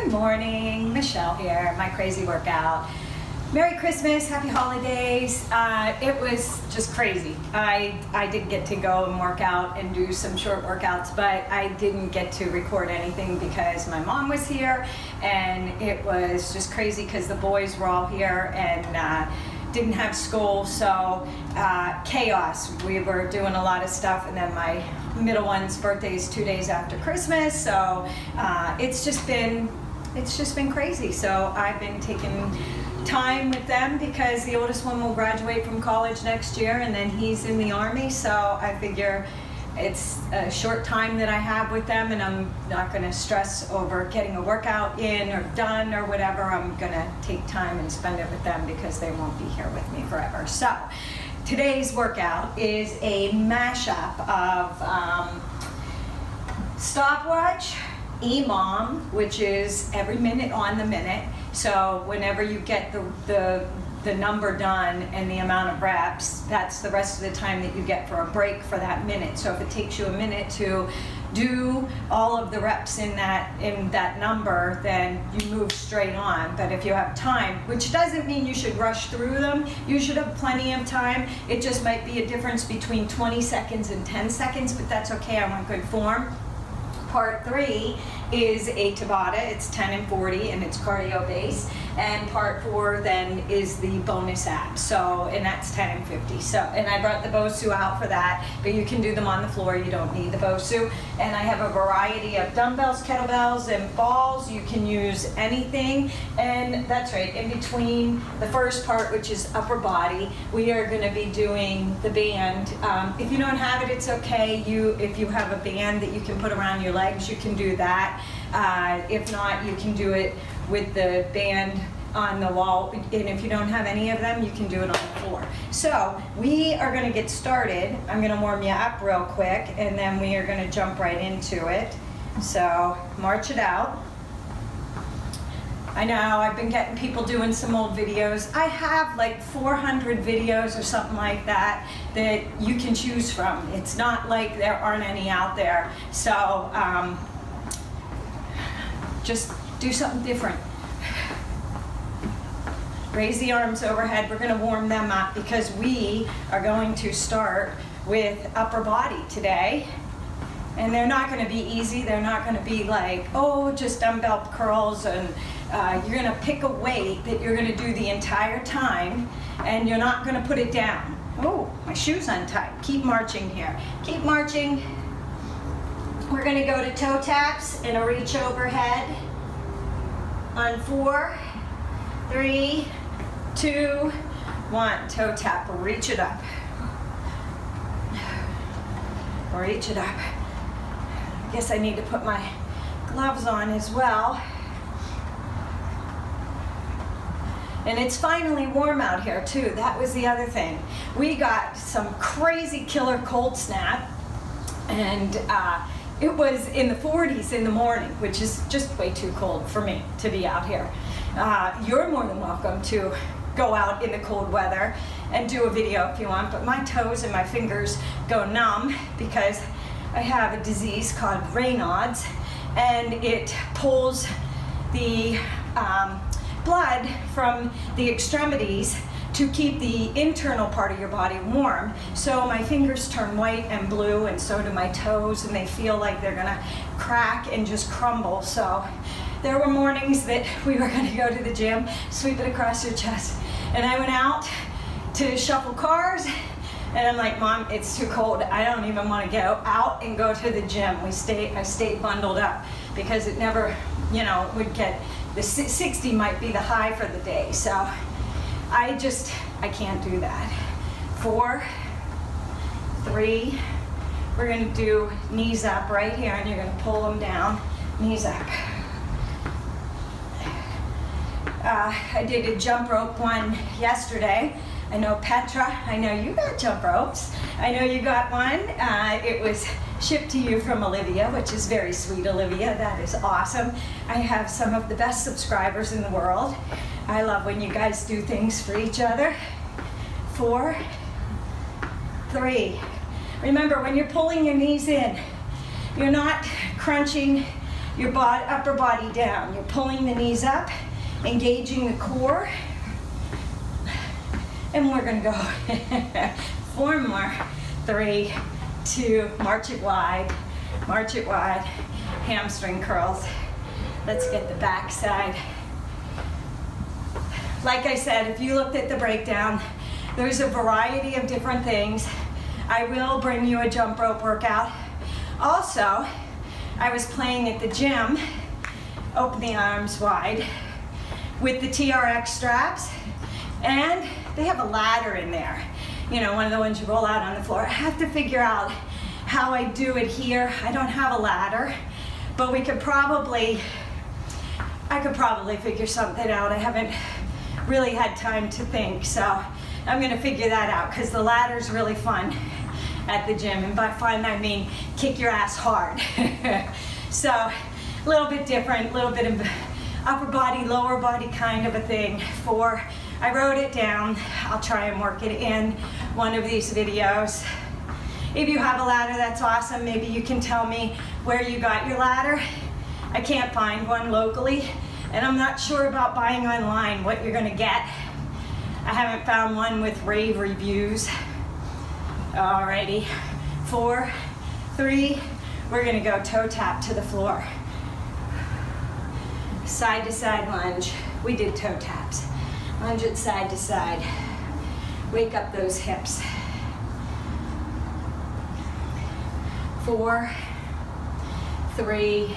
Good morning, Michelle here, my crazy workout. Merry Christmas, happy holidays. It was just crazy. I did get to go and work out and do some short workouts, but I didn't get to record anything because my mom was here, and it was just crazy because the boys were all here and didn't have school, so chaos. We were doing a lot of stuff, and then my middle one's birthday is 2 days after Christmas, so it's just been crazy. So I've been taking time with them because the oldest one will graduate from college next year, and then he's in the Army, so I figure it's a short time that I have with them, and I'm not going to stress over getting a workout in or done or whatever. I'm going to take time and spend it with them because they won't be here with me forever. So today's workout is a mashup of Stopwatch, EMOM, which is every minute on the minute. So whenever you get the number done and the amount of reps, that's the rest of the time that you get for a break for that minute. So if it takes you a minute to do all of the reps in that number, then you move straight on. But if you have time, which doesn't mean you should rush through them, you should have plenty of time. It just might be a difference between 20 seconds and 10 seconds, but that's okay. I'm on good form. Part 3 is a Tabata. It's 10 and 40, and it's cardio based. And part 4 then is the bonus abs. So, and that's 10 and 50. So, and I brought the Bosu out for that, but you can do them on the floor. You don't need the Bosu. And I have a variety of dumbbells, kettlebells, and balls. You can use anything. And that's right, in between the first part, which is upper body, we are going to be doing the band. If you don't have it, it's okay. If you have a band that you can put around your legs, you can do that. If not, you can do it with the band on the wall, and if you don't have any of them, you can do it on the floor. So we are going to get started. I'm going to warm you up real quick, and then we are going to jump right into it. So march it out. I know I've been getting people doing some old videos. I have like 400 videos or something like that you can choose from. It's not like there aren't any out there. So just do something different. Raise the arms overhead. We're going to warm them up because we are going to start with upper body today. And they're not going to be easy. They're not going to be like, oh, just dumbbell curls, and you're going to pick a weight that you're going to do the entire time, and you're not going to put it down. Oh, my shoe's untied. Keep marching here. Keep marching. We're going to go to toe taps and a reach overhead on 4, 3, 2, 1. Toe tap. Reach it up. Reach it up. I guess I need to put my gloves on as well. And it's finally warm out here too. That was the other thing. We got some crazy killer cold snap, and it was in the 40s in the morning, which is just way too cold for me to be out here. You're more than welcome to go out in the cold weather and do a video if you want, but my toes and my fingers go numb because I have a disease called Raynaud's, and it pulls the blood from the extremities to keep the internal part of your body warm. So my fingers turn white and blue, and so do my toes, and they feel like they're gonna crack and just crumble. So there were mornings that we were gonna go to the gym, sweep it across your chest, and I went out to shuffle cars, and I'm like, Mom, it's too cold. I don't even want to go out and go to the gym. I stayed bundled up because it never, would get, the 60 might be the high for the day. So I can't do that. 4, 3, we're going to do knees up right here, and you're going to pull them down, knees up. I did a jump rope one yesterday. I know Petra, I know you got jump ropes. I know you got one. It was shipped to you from Olivia, which is very sweet, Olivia. That is awesome. I have some of the best subscribers in the world. I love when you guys do things for each other. 4, 3. Remember, when you're pulling your knees in, you're not crunching your upper body down. You're pulling the knees up, engaging the core. And we're gonna go 4 more. 3, 2, march it wide, hamstring curls. Let's get the back side. Like I said, if you looked at the breakdown, there's a variety of different things. I will bring you a jump rope workout. Also, I was playing at the gym, open the arms wide, with the TRX straps, and they have a ladder in there. You know, one of the ones you roll out on the floor. I have to figure out how I do it here. I don't have a ladder, but I could probably figure something out. I haven't really had time to think, so I'm gonna figure that out, because the ladder's really fun at the gym, and by fun I mean kick your ass hard. So a little bit different, a little bit of upper body, lower body kind of a thing. I wrote it down. I'll try and work it in one of these videos. If you have a ladder, that's awesome. Maybe you can tell me where you got your ladder. I can't find one locally, and I'm not sure about buying online what you're gonna get. I haven't found one with rave reviews. Alrighty, 4, 3, we're gonna go toe tap to the floor. Side to side lunge. We did toe taps. Lunge it side to side. Wake up those hips. 4, 3,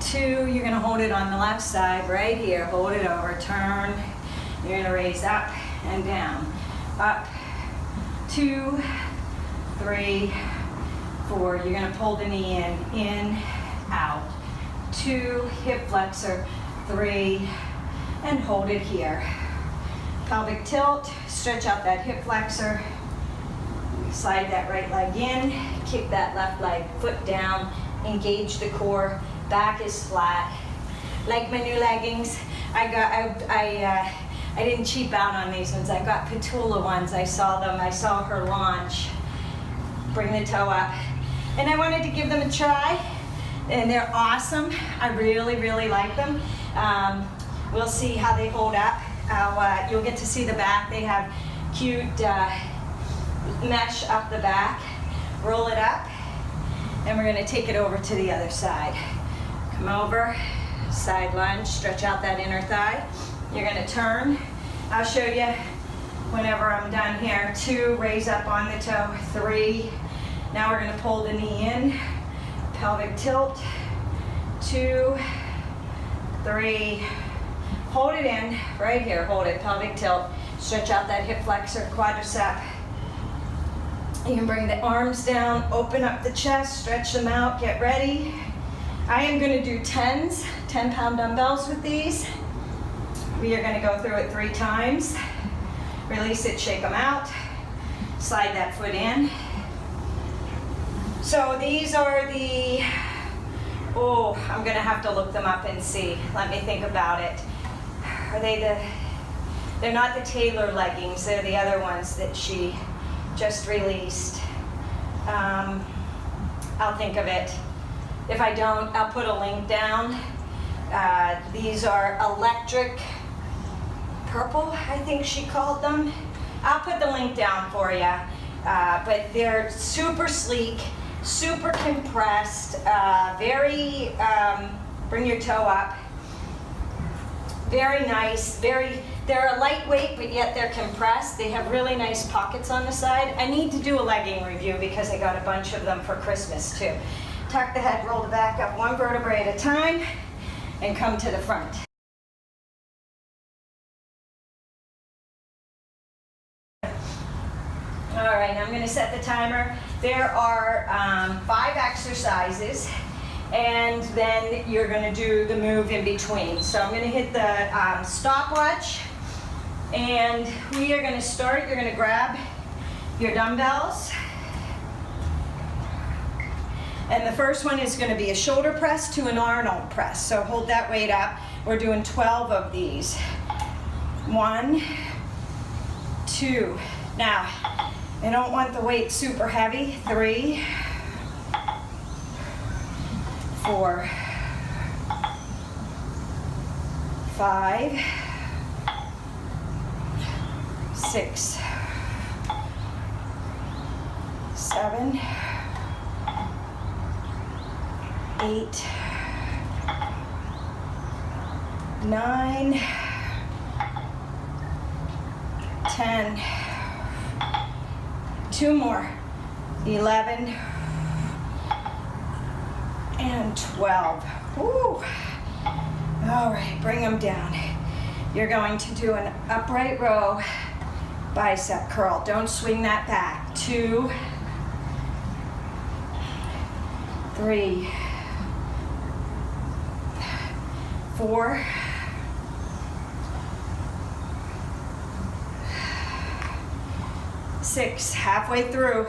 2, you're gonna hold it on the left side right here. Hold it over, turn. You're gonna raise up and down. Up, 2, 3, 4. You're gonna pull the knee in, out. 2, hip flexor, 3, and hold it here. Pelvic tilt, stretch out that hip flexor. Slide that right leg in, kick that left leg, foot down, engage the core, back is flat. Like my new leggings, I didn't cheap out on these ones. I got Petula ones. I saw them. I saw her launch. Bring the toe up. And I wanted to give them a try. And they're awesome. I really, really like them. We'll see how they hold up. You'll get to see the back. They have cute mesh up the back. Roll it up. And we're gonna take it over to the other side. Come over, side lunge, stretch out that inner thigh. You're gonna turn. I'll show you whenever I'm done here. 2, raise up on the toe. 3, now we're gonna pull the knee in. Pelvic tilt. 2, 3, hold it in, right here, hold it, pelvic tilt. Stretch out that hip flexor, quadricep. You can bring the arms down, open up the chest, stretch them out, get ready. I am gonna do 10s, 10-pound dumbbells with these. We are gonna go through it 3 times. Release it, shake them out. Slide that foot in. So these are the, I'm gonna have to look them up and see. Let me think about it. Are they're not the Taylor leggings, they're the other ones that she just released. I'll think of it. If I don't, I'll put a link down. These are electric purple, I think she called them. I'll put the link down for you. But they're super sleek, super compressed, very, bring your toe up. Very nice, they're a lightweight, but yet they're compressed. They have really nice pockets on the side. I need to do a legging review because I got a bunch of them for Christmas too. Tuck the head, roll the back up 1 vertebrae at a time, and come to the front. All right, I'm gonna set the timer. There are 5 exercises, and then you're gonna do the move in between. So I'm gonna hit the stopwatch, and we are gonna start. You're gonna grab your dumbbells, and the first one is gonna be a shoulder press to an Arnold press. So hold that weight up. We're doing 12 of these. 1, 2. Now, I don't want the weight super heavy. 3, 4, 5, 6, 7, 8, 9, 10, 2 more, 11, and 12. Woo. All right, bring them down. You're going to do an upright row bicep curl. Don't swing that back. 2, 3, 4, 6, halfway through,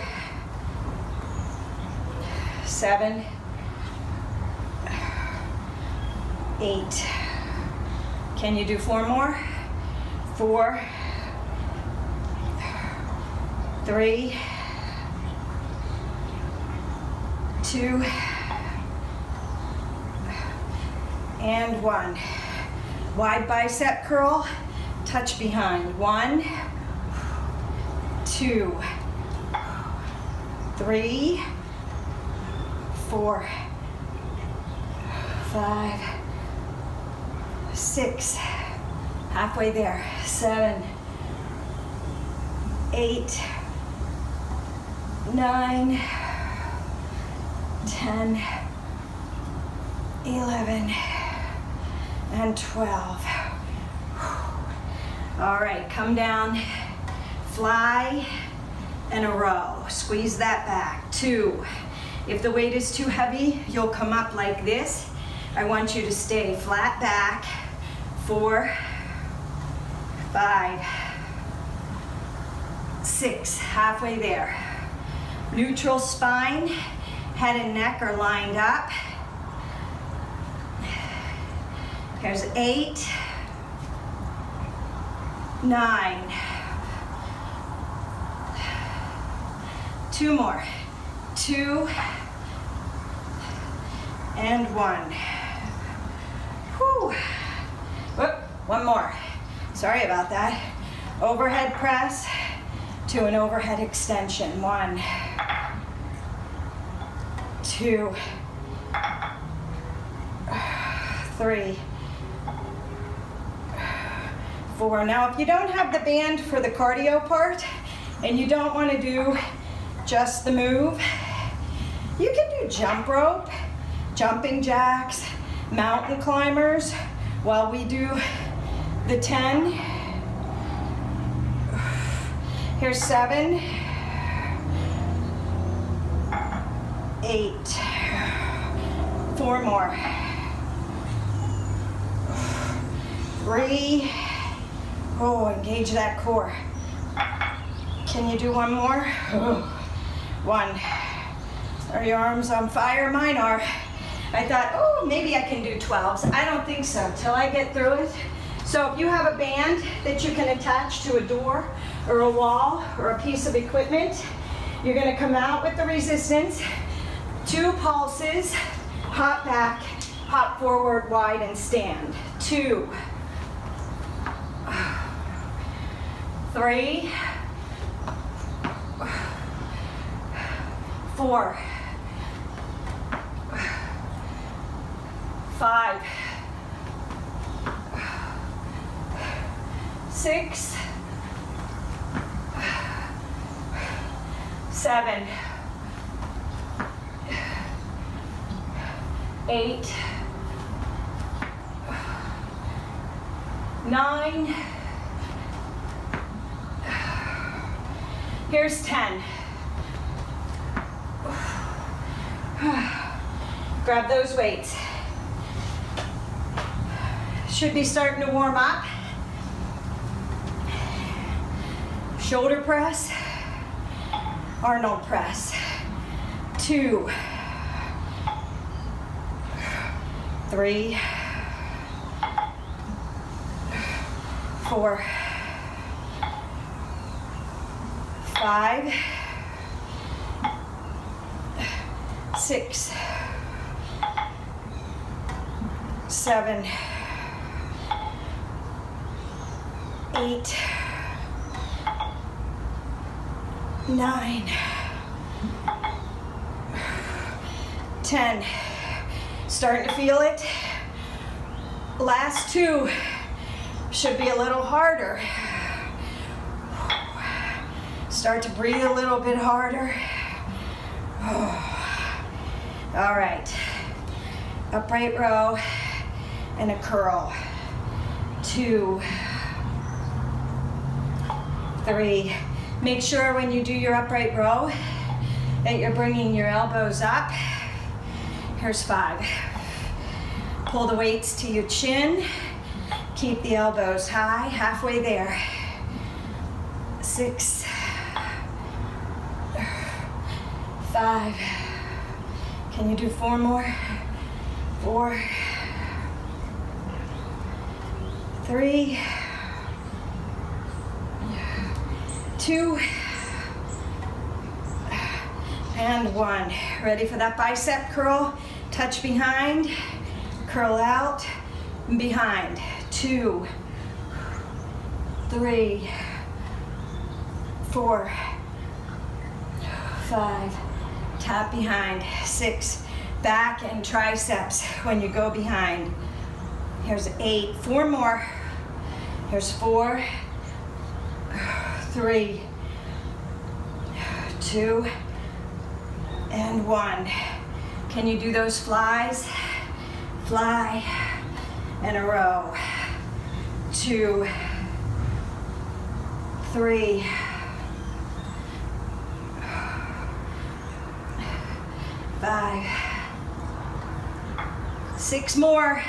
7, 8. Can you do 4 more? 4, 3, 2, and 1. Wide bicep curl, touch behind. 1, 2, 3, 4, 5, 6, halfway there, 7, 8, 9, 10, 11, and 12. All right, come down, fly, and a row. Squeeze that back. 2. If the weight is too heavy, you'll come up like this. I want you to stay flat back. 4, 5, 6, halfway there. Neutral spine, head and neck are lined up. Here's 8, 9, 2 more, 2, and 1. Whew. Whoop, 1 more. Sorry about that. Overhead press to an overhead extension. 1, 2, 3, 4. Now, if you don't have the band for the cardio part and you don't want to do just the move, you can do jump rope, jumping jacks, mountain climbers while we do the 10. Here's 7, 8, 4 more, 3, oh, engage that core. Can you do 1 more? 1. Are your arms on fire? Mine are. I thought, oh, maybe I can do 12s. I don't think so, till I get through it. So if you have a band that you can attach to a door or a wall or a piece of equipment, you're gonna come out with the resistance, 2 pulses, hop back, hop forward, wide, and stand. 2, 3, 4, 5, 6, 7, 8, 9, here's 10. Grab those weights. Should be starting to warm up. Shoulder press, Arnold press. 2, 3, 4, 5, 6, 7, 8, 9, 10. Starting to feel it. Last 2 should be a little harder. Start to breathe a little bit harder. All right. Upright row and a curl. 2, 3. Make sure when you do your upright row that you're bringing your elbows up. Here's 5. Pull the weights to your chin. Keep the elbows high, halfway there. 6, 5. Can you do 4 more? 4, 3, 2, and 1. Ready for that bicep curl? Touch behind, curl out, behind. 2, 3, 4, 5. Tap behind. 6. Back and triceps when you go behind. Here's 8. 4 more. Here's 4, 3, 2, and 1. Can you do those flies? Fly and a row. 2, 3, 5, 6 more.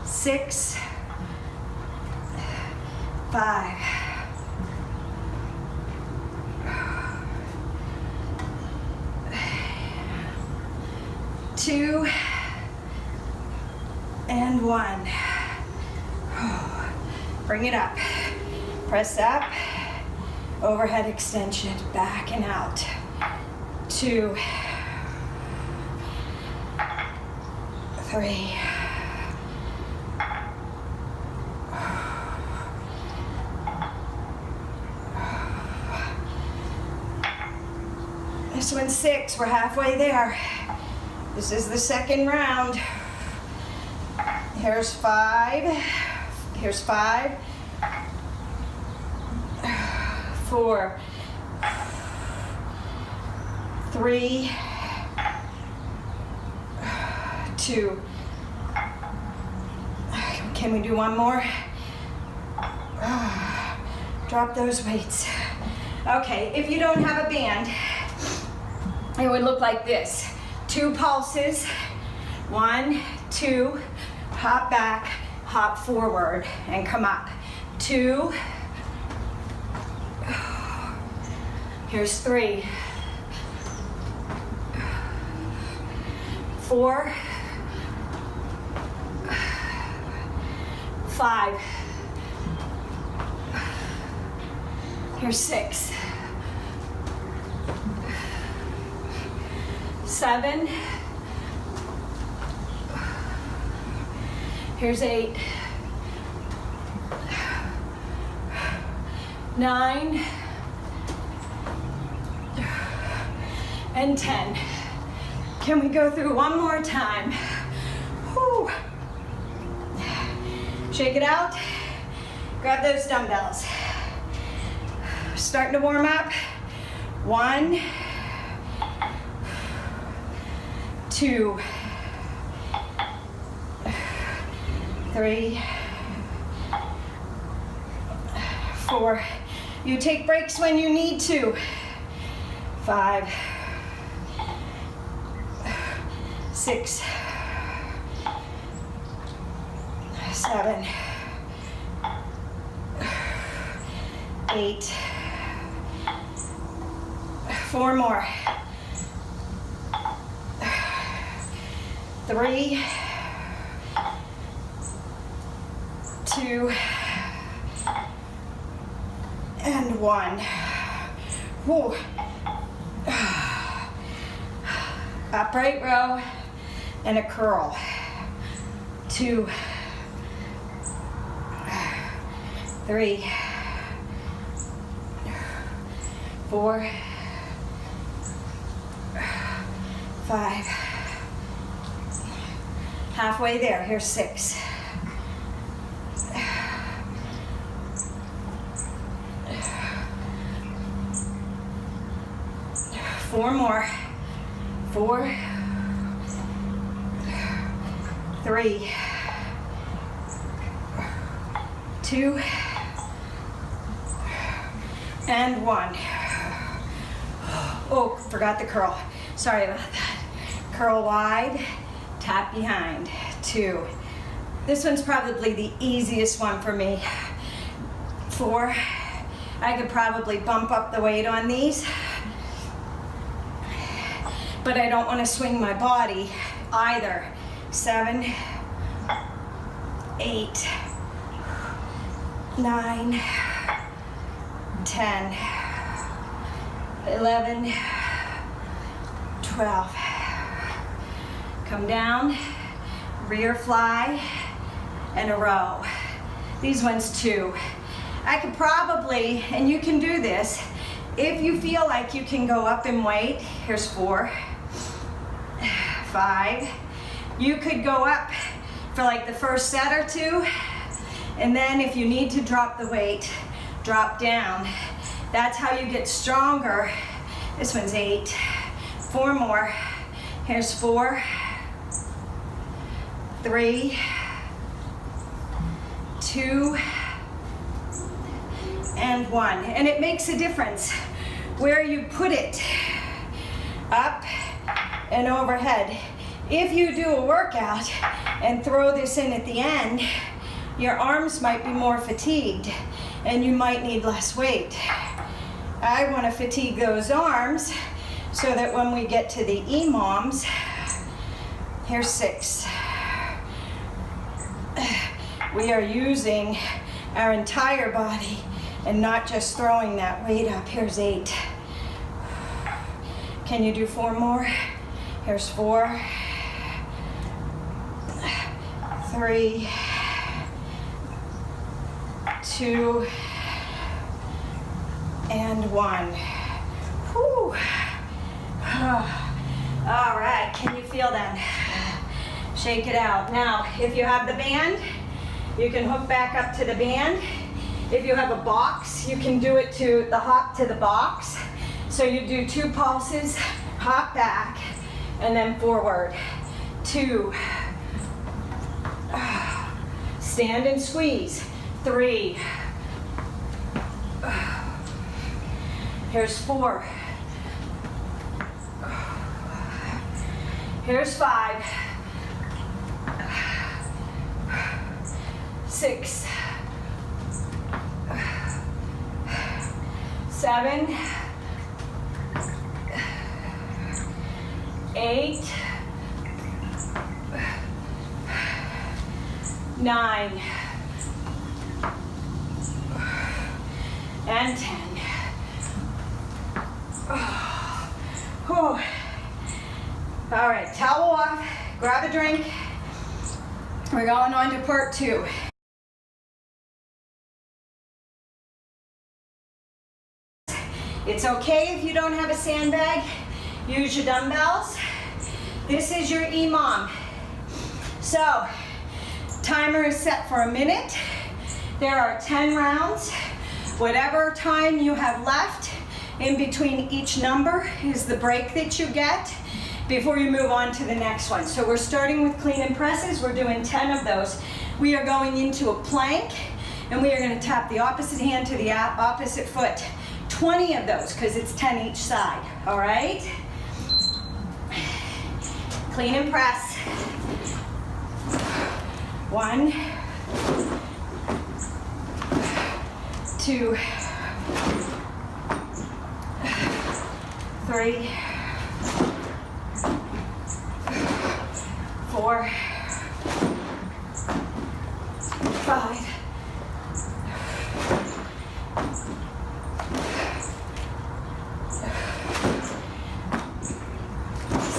6, 5, 2, and 1. Bring it up. Press up. Overhead extension. Back and out. 2, 3, 6. We're halfway there. This is the second round. Here's 5. Here's 5. 4, 3, 2. Can we do 1 more? Drop those weights. Okay, if you don't have a band, it would look like this. 2 pulses. 1, 2, hop back, hop forward, and come up. 2. Here's 3. 4, 5. Here's 6. 7. Here's 8. 9. And 10. Can we go through one more time? Whew. Shake it out. Grab those dumbbells. Starting to warm up. 1, 2, 3, 4. You take breaks when you need to. 5, 6, 7, 8. 4 more. 3, 2, and 1. Whew. Upright row and a curl. 2, 3, 4, 5. Halfway there. Here's 6. 4 more. 4, 3, 2, and 1. Oh, forgot the curl. Sorry about that. Curl wide, tap behind. 2. This one's probably the easiest one for me. 4. I could probably bump up the weight on these, but I don't want to swing my body either. 7, 8, 9, 10, 11, 12. Come down, rear fly, and a row. These ones 2. I could probably, and you can do this, if you feel like you can go up in weight. Here's 4, 5. You could go up for like the first set or 2, and then if you need to drop the weight, drop down. That's how you get stronger. This one's 8. 4 more. Here's 4, 3, 2, and 1. And it makes a difference where you put it, up and overhead. If you do a workout and throw this in at the end, your arms might be more fatigued and you might need less weight. I want to fatigue those arms so that when we get to the EMOMs, here's 6. We are using our entire body and not just throwing that weight up. Here's 8. Can you do 4 more? Here's 4, 3, 2, and 1. Whew. All right, can you feel them? Shake it out. Now, if you have the band, you can hook back up to the band. If you have a box, you can do it to the hop to the box. So you do 2 pulses, hop back, and then forward. 2. Stand and squeeze. 3. Here's 4. Here's 5. 6. 7. 8. 9. And 10. Oh. All right, towel off, grab a drink. We're going on to part 2. It's okay if you don't have a sandbag, use your dumbbells. This is your EMOM. So, timer is set for a minute. There are 10 rounds. Whatever time you have left in between each number is the break that you get before you move on to the next one. So we're starting with clean and presses. We're doing 10 of those. We are going into a plank, and we are going to tap the opposite hand to the opposite foot. 20 of those, because it's 10 each side, all right? Clean and press. 1, 2, 3, 4, 5,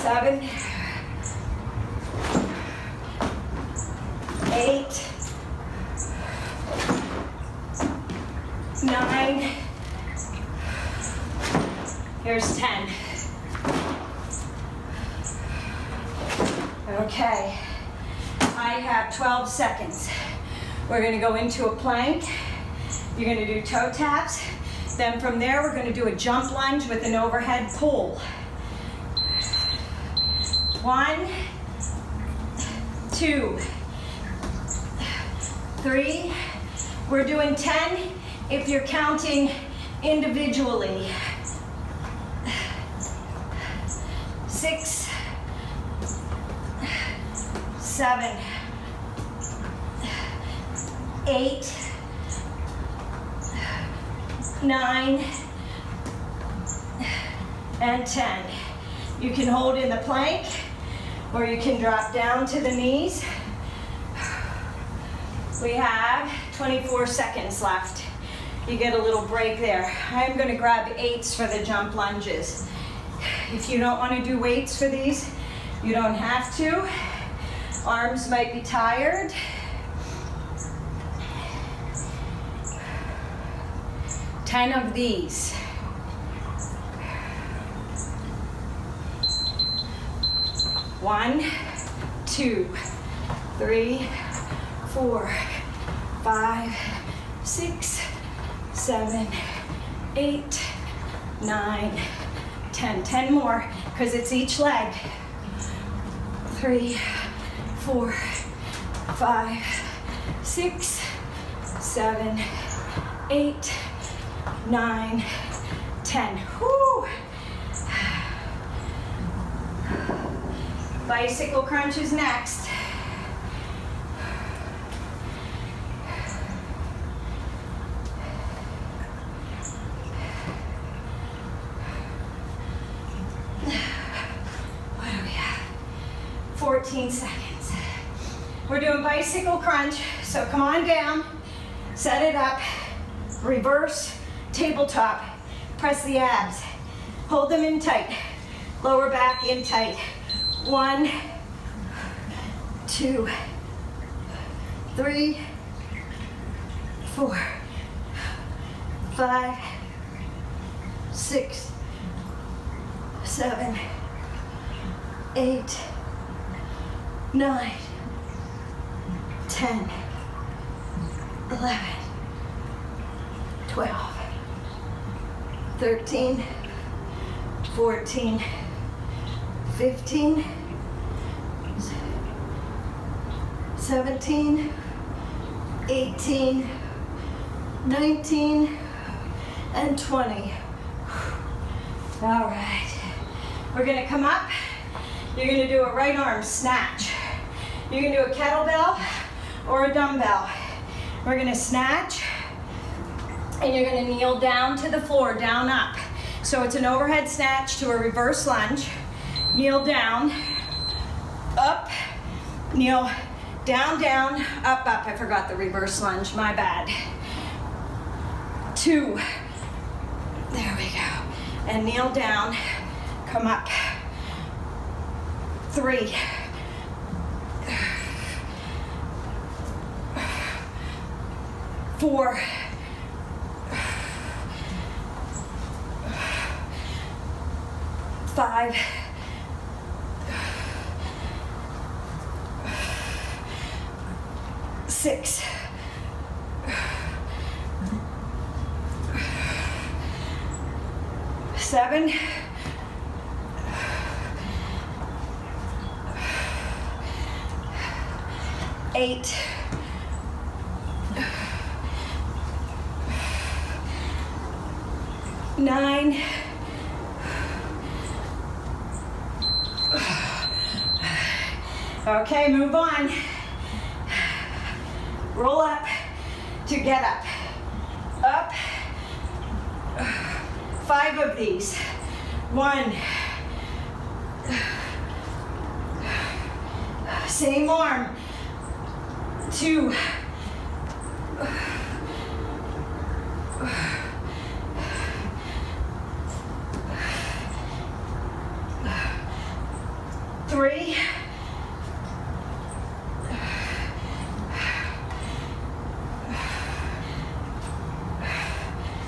7, 9. Here's 10. Okay, I have 12 seconds. We're gonna go into a plank. You're gonna do toe taps. Then from there, we're gonna do a jump lunge with an overhead pull. 1, 2, 3. We're doing 10 if you're counting individually. 6, 7, 8, 9, and 10. You can hold in the plank, or you can drop down to the knees. We have 24 seconds left. You get a little break there. I'm going to grab 8s for the jump lunges. If you don't want to do weights for these, you don't have to. Arms might be tired. Ten of these. 1, 2, 3, 4, 5, 6, 7, 8, 9, 10. 10 more, because it's each leg. 3, 4, 5, 6, 7, 8, 9, 10. Whew. Bicycle crunch is next. What do we have? 14 seconds. We're doing bicycle crunch, so come on down, set it up, reverse, tabletop, press the abs, hold them in tight, lower back in tight. 1, 2, 3, 4, 5, 6, 7, 8, 9, 10, 11, 12, 13, 14, 15, 17, 18, 19, and 20. All right. We're gonna come up. You're gonna do a right arm snatch. You can do a kettlebell or a dumbbell. We're gonna snatch, and you're gonna kneel down to the floor, down, up. So it's an overhead snatch to a reverse lunge. Kneel down, up, kneel, down, down, up, up. I forgot the reverse lunge, my bad. 2, there we go. And kneel down, come up. 3, 4, 5, 6, 7, 8, 9, okay, move on. Roll up to get up. Up. 5 of these. 1. Same arm. 2. 3. 4.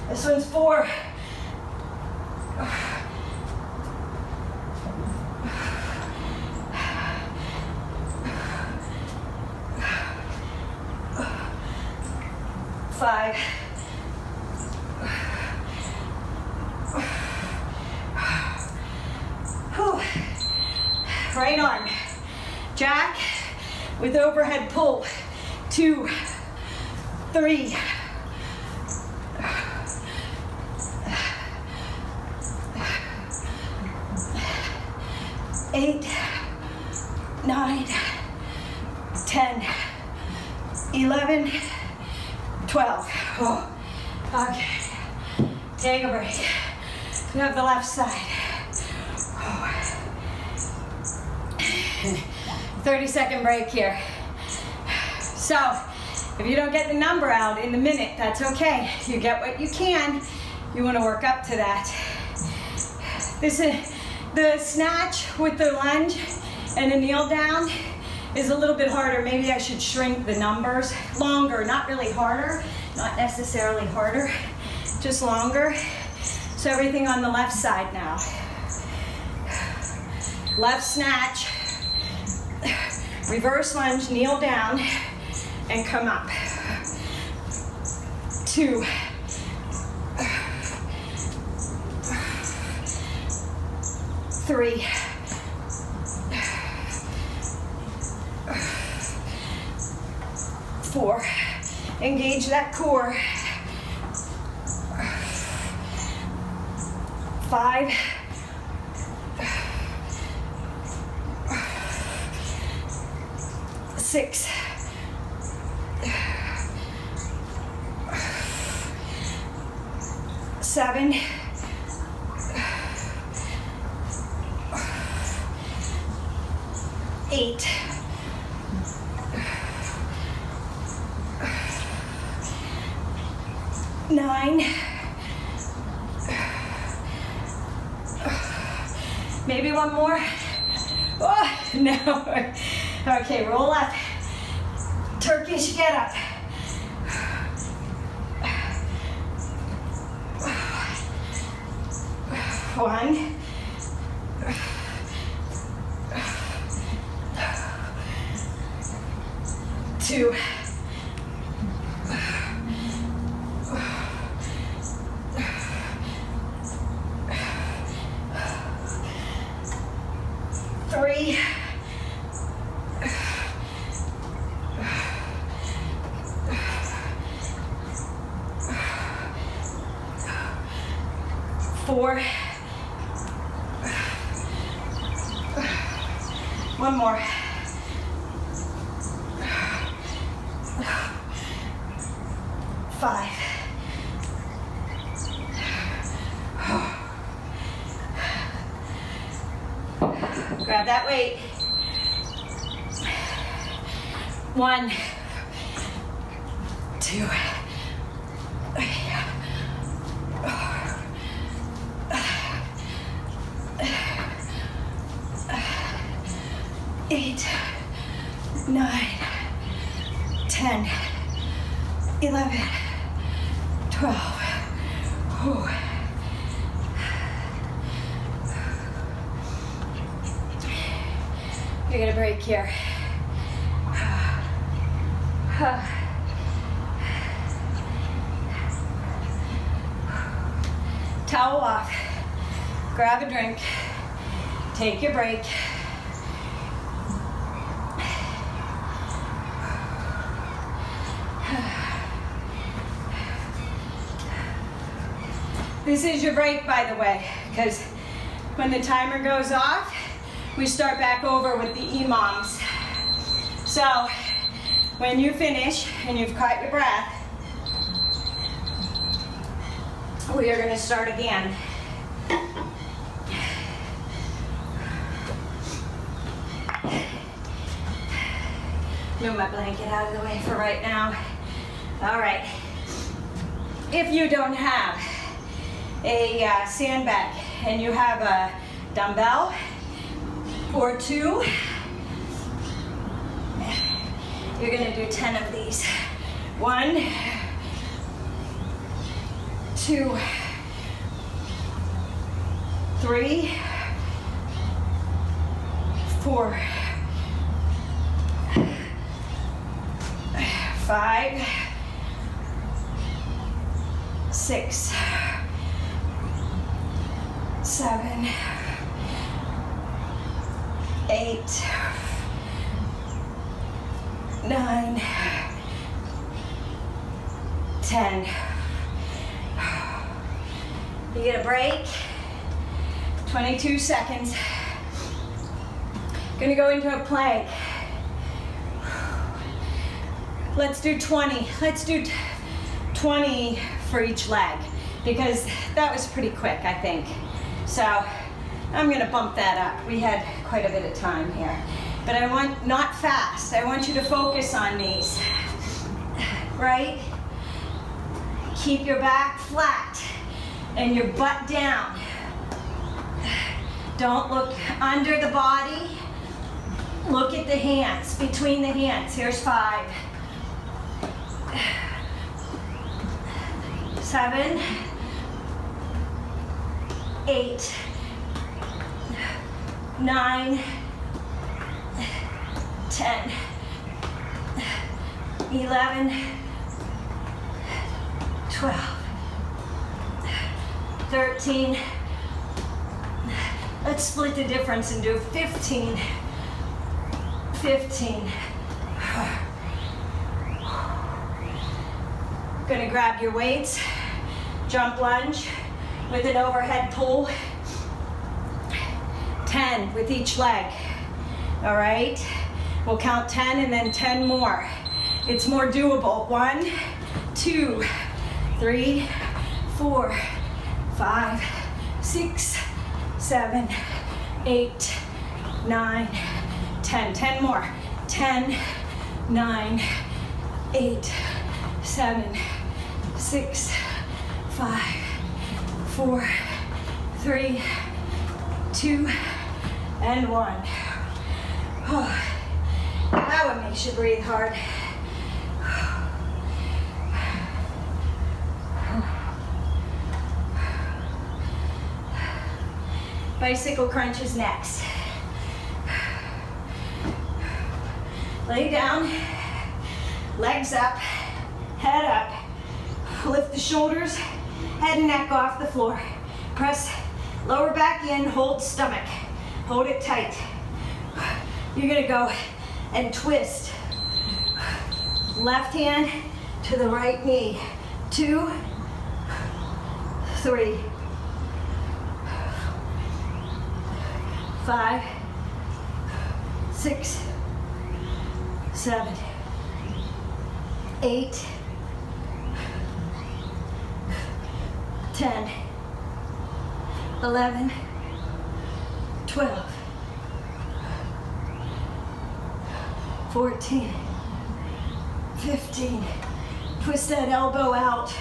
This one's 4. 5. Whew. Right arm. Jack with overhead pull. 2, 3. 8, 9, 10, 11, 12. Oh, okay. Take a break. You have the left side. Oh. 30-second break here. So, if you don't get the number out in the minute, that's okay. You get what you can. You want to work up to that. This is the snatch with the lunge and the kneel down is a little bit harder. Maybe I should shrink the numbers. Longer, not really harder, not necessarily harder, just longer. So everything on the left side now. Left snatch, reverse lunge, kneel down, and come up. 2. 3. 4. Engage that core. 5. 6. 7. 8. 9. Maybe one more. Oh, no. Okay, roll up. Turkish get up. 1. 2. 3. 4. One more. 5. Grab that weight. 1, 2, 3, 8, 9, 10, 11, 12. Whew. You're gonna break here. Towel off. Grab a drink. Take your break. This is your break, by the way, because when the timer goes off, we start back over with the EMOMs. So when you finish and you've caught your breath, we are going to start again. Move my blanket out of the way for right now. All right. If you don't have a sandbag and you have a dumbbell or 2, you're going to do 10 of these. 1, 2, 3, 4, 5, 6, 7, 8, 9, 10. You get a break, 22 seconds. Gonna go into a plank. Let's do 20. Let's do 20 for each leg because that was pretty quick, I think. So I'm gonna bump that up. We had quite a bit of time here. But I want, not fast, I want you to focus on these, right? Keep your back flat and your butt down. Don't look under the body. Look at the hands, between the hands. Here's 5, 7, 8, 9, 10, 11, 12, 13. Let's split the difference and do 15. 15. Gonna grab your weights, jump lunge with an overhead pull. 10 with each leg, all right? We'll count 10 and then 10 more. It's more doable. 1, 2, 3, 4, 5, 6, 7, 8, 9, 10. 10 more. 10, 9, 8, 7, 6, 5, 4, 3, 2, and 1. Oh, that one makes you breathe hard. Bicycle crunches next. Lay down, legs up, head up. Lift the shoulders, head and neck off the floor. Press lower back in, hold stomach. Hold it tight. You're gonna go and twist. Left hand to the right knee. 2, 3, 5, 6, 7, 8, 10, 11, 12, 14, 15. Twist that elbow out.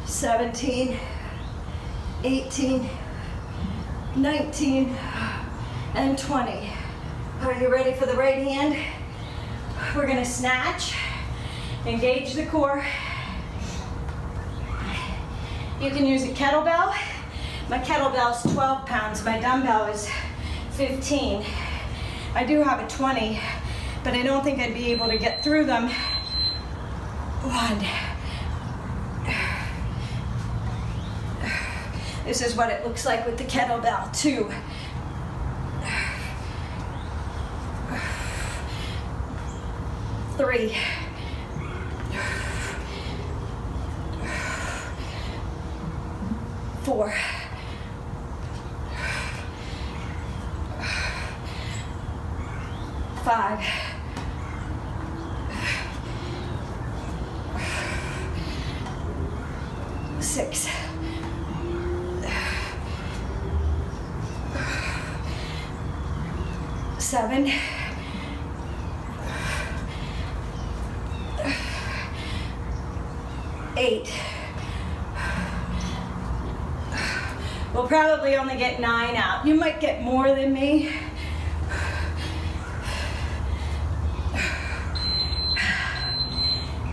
17, 18, 19, and 20. Are you ready for the right hand? We're gonna snatch, engage the core. You can use a kettlebell. My kettlebell's 12 pounds, my dumbbell is 15. I do have a 20, but I don't think I'd be able to get through them. 1. This is what it looks like with the kettlebell. 2. 3. 4. 5. 6. 7. 8. We'll probably only get 9 out. You might get more than me.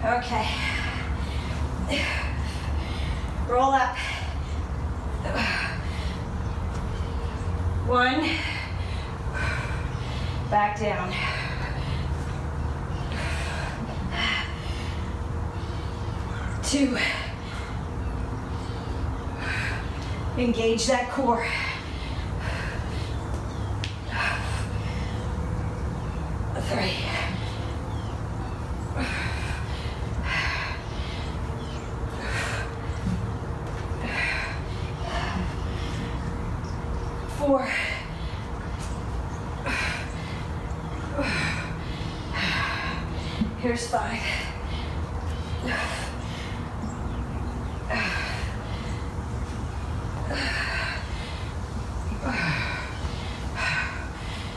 Okay. roll up. 1, back down. 2, engage that core. 3, 4, 5.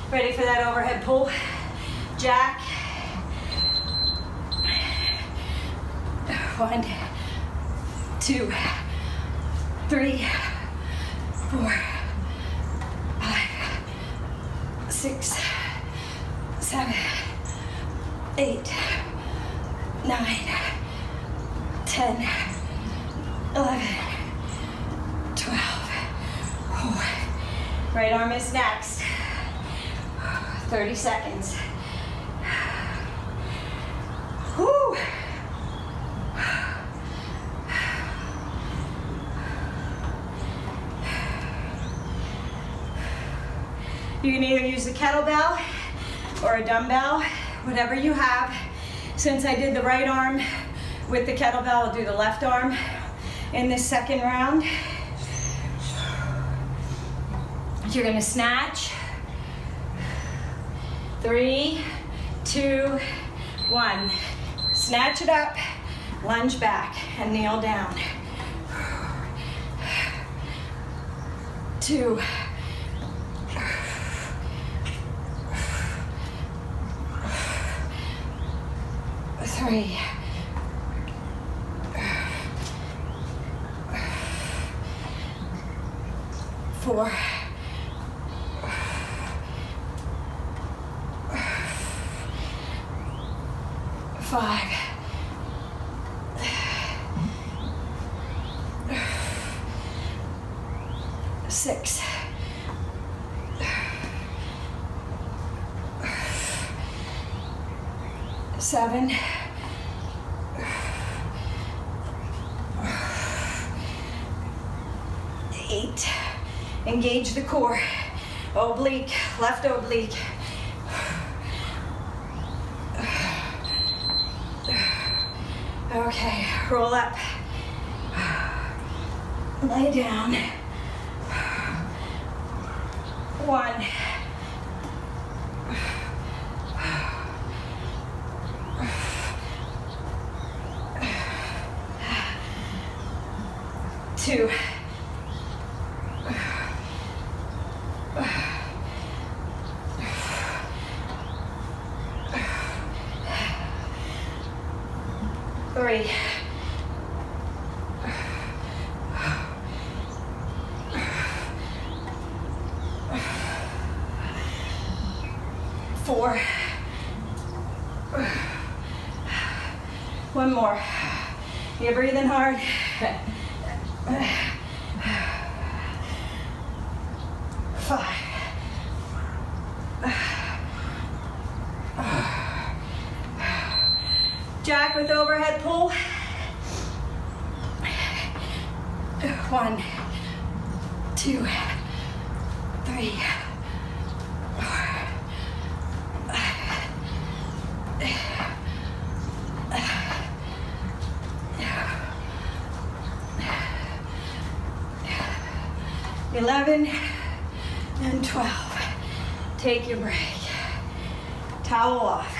Ready for that overhead pull? Jack. 1, 2, 3, 4, 5, 6, 7, 8, 9, 10, 11, 12. Right arm is next. 30 seconds. Whew. You can either use the kettlebell or a dumbbell, whatever you have. Since I did the right arm with the kettlebell, I'll do the left arm in this second round. You're gonna snatch. 3, 2, 1. Snatch it up, lunge back, and kneel down. 2, 3, 4, 5, 6, 7, 8. Engage the core. Oblique, left oblique. Okay, roll up. Lay down. 1. 2. 3. 4. 1 more. You're breathing hard. 5. Jack with overhead pull. 1, 2, 3, 4. 11 and 12. Take your break. Towel off.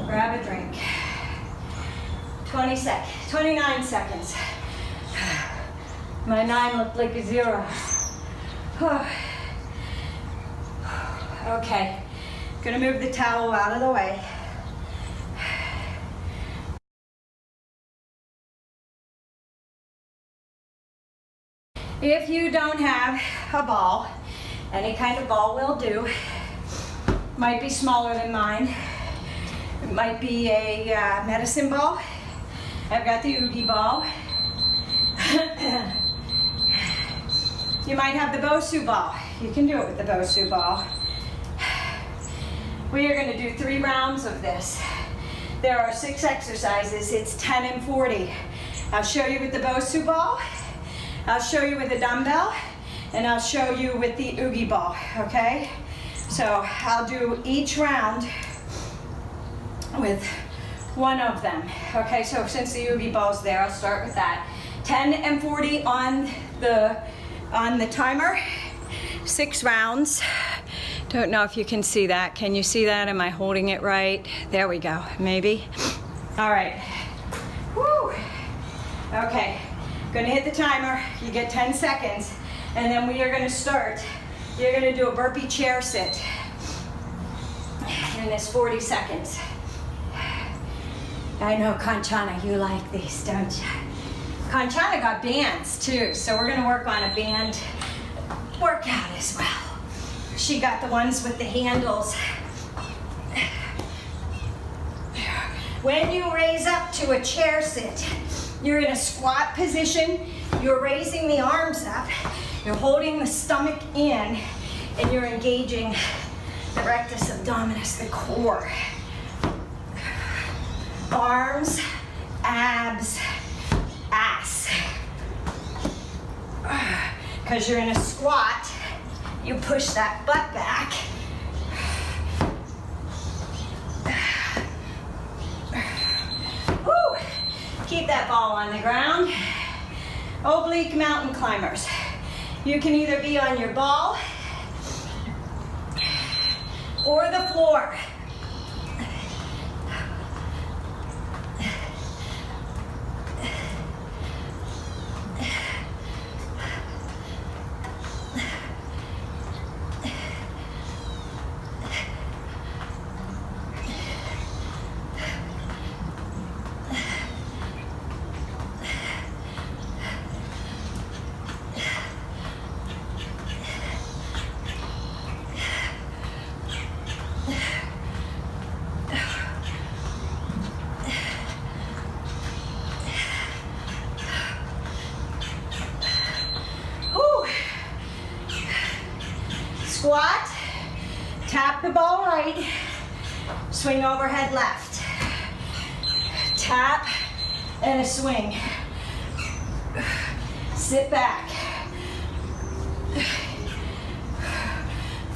Grab a drink. 29 seconds. My 9 looked like a 0. Okay, gonna move the towel out of the way. If you don't have a ball, any kind of ball will do. Might be smaller than mine. It might be a medicine ball. I've got the Oogie ball. You might have the Bosu ball. You can do it with the Bosu ball. We are going to do 3 rounds of this. There are 6 exercises. It's 10 and 40. I'll show you with the Bosu ball. I'll show you with a dumbbell. And I'll show you with the Oogie ball, okay? So I'll do each round with one of them. Okay, so since the Oogie ball's there, I'll start with that. 10 and 40 on the timer. 6 rounds. Don't know if you can see that. Can you see that? Am I holding it right? There we go, maybe. All right. Woo. Okay, gonna hit the timer. You get 10 seconds, and then we are gonna start. You're gonna do a burpee chair sit in this 40 seconds. I know, Kanchana, you like these, don't you? Kanchana got bands too, so we're gonna work on a band workout as well. She got the ones with the handles. When you raise up to a chair sit, you're in a squat position, you're raising the arms up, you're holding the stomach in, and you're engaging the rectus abdominis, the core. Arms, abs, ass. Because you're in a squat, you push that butt back. Woo. Keep that ball on the ground. Oblique mountain climbers. You can either be on your ball or the floor. Squat, tap the ball right, swing overhead left, tap and a swing, sit back,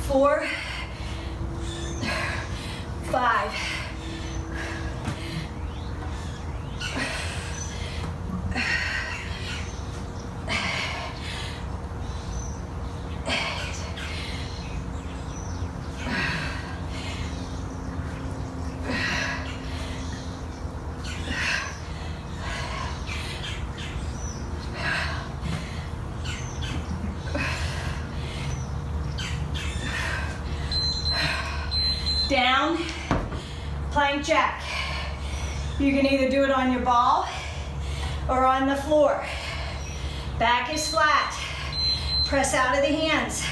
4, 5, down, plank jack. You can either do it on your ball or on the floor. Back is flat. Press out of the hands.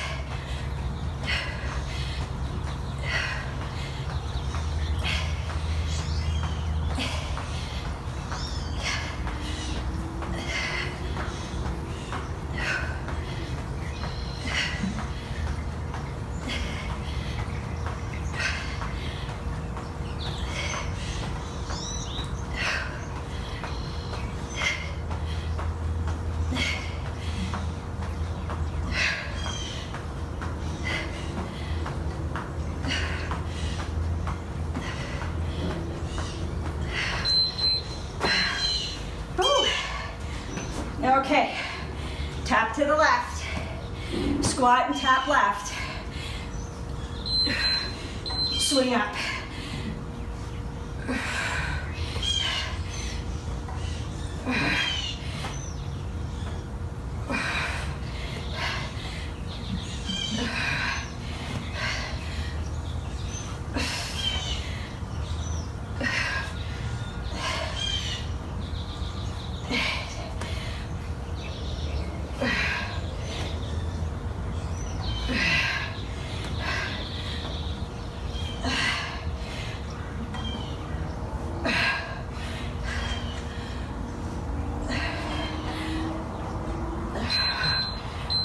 Okay, tap to the left, squat and tap left, swing up.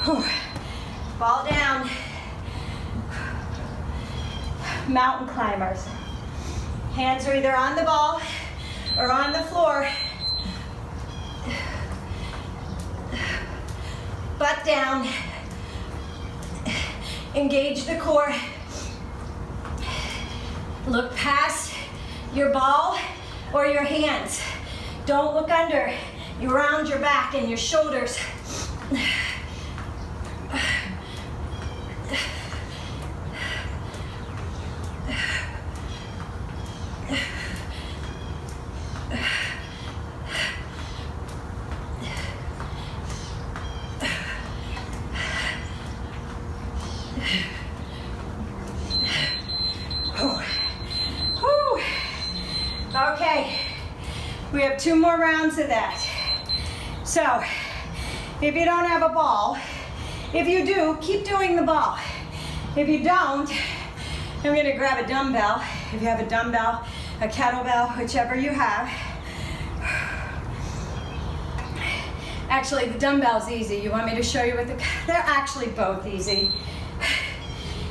Ball down. Mountain climbers. Hands are either on the ball or on the floor. Butt down. Engage the core. Look past your ball or your hands. Don't look under. You round your back and your shoulders. Okay, we have 2 more rounds of that. So, if you don't have a ball, if you do, keep doing the ball. If you don't, I'm gonna grab a dumbbell. If you have a dumbbell, a kettlebell, whichever you have. Actually, the dumbbell's easy. You want me to show you what they're actually both easy.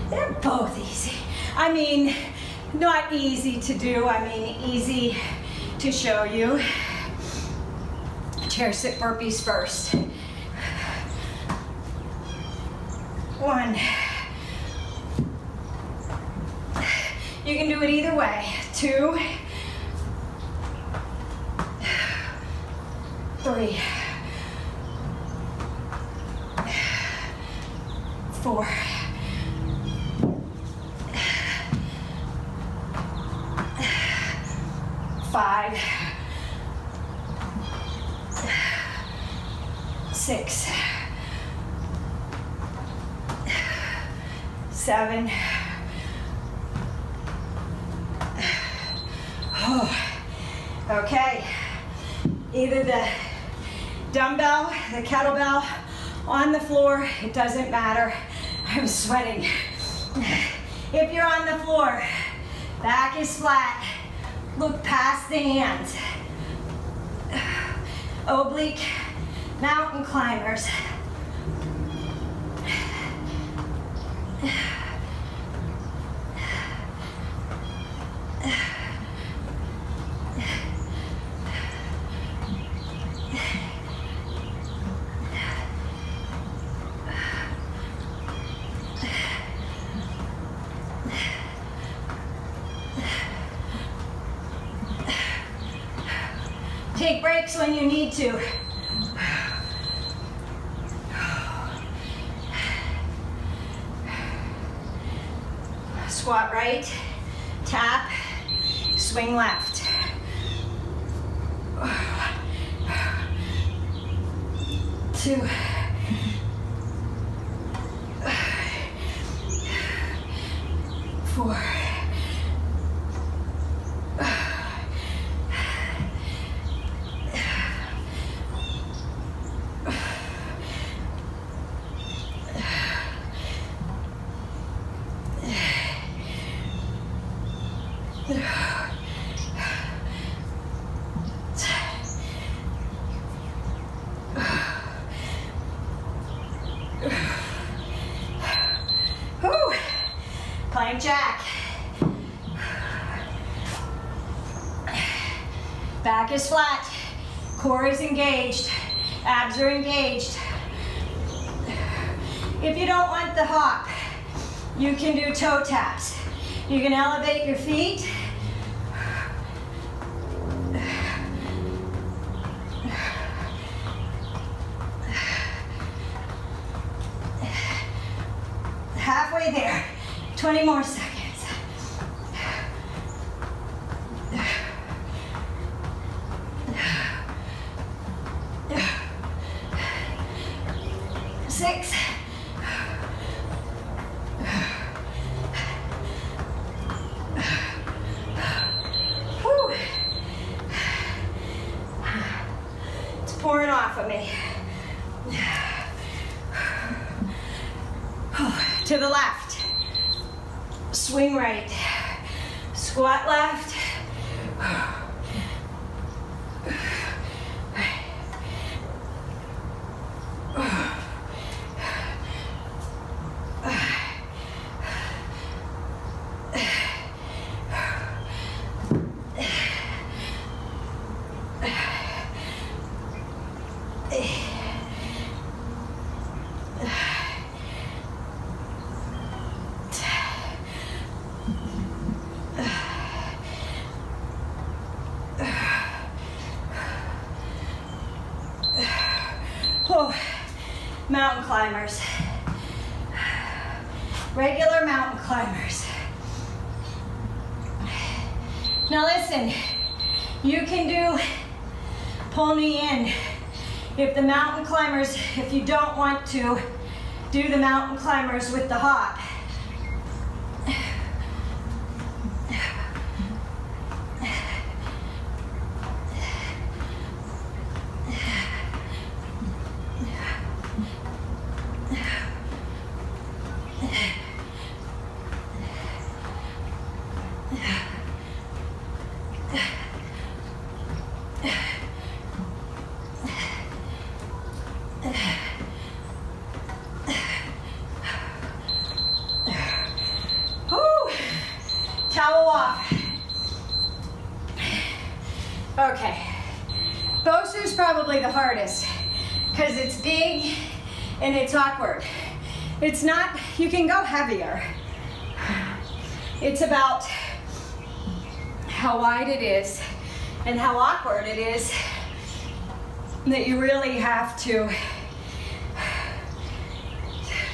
They're both easy. I mean, not easy to do, I mean easy to show you. Chair sit burpees first. 1. You can do it either way. 2. 3. 4. 5. 6. 7. Okay, either the dumbbell, the kettlebell, on the floor, it doesn't matter. I'm sweating. If you're on the floor, back is flat, look past the hands. Oblique mountain climbers. Take breaks when you need to. Squat right, tap, swing left. 2. 4. 5. Plank jack. Back is flat, core is engaged, abs are engaged. If you don't want the hop, you can do toe taps. You can elevate your feet. Halfway there, 20 more seconds. 6. 'Whew. It's pouring off of me. To the left, swing right, squat left, mountain climbers. Regular mountain climbers. Now listen, you can do pull knee in. If the mountain climbers, if you don't want to do the mountain climbers with the hop. Towel off. Okay. Bosu's probably the hardest because it's big and it's awkward. It's not, you can go heavier. It's about how wide it is and how awkward it is that you really have to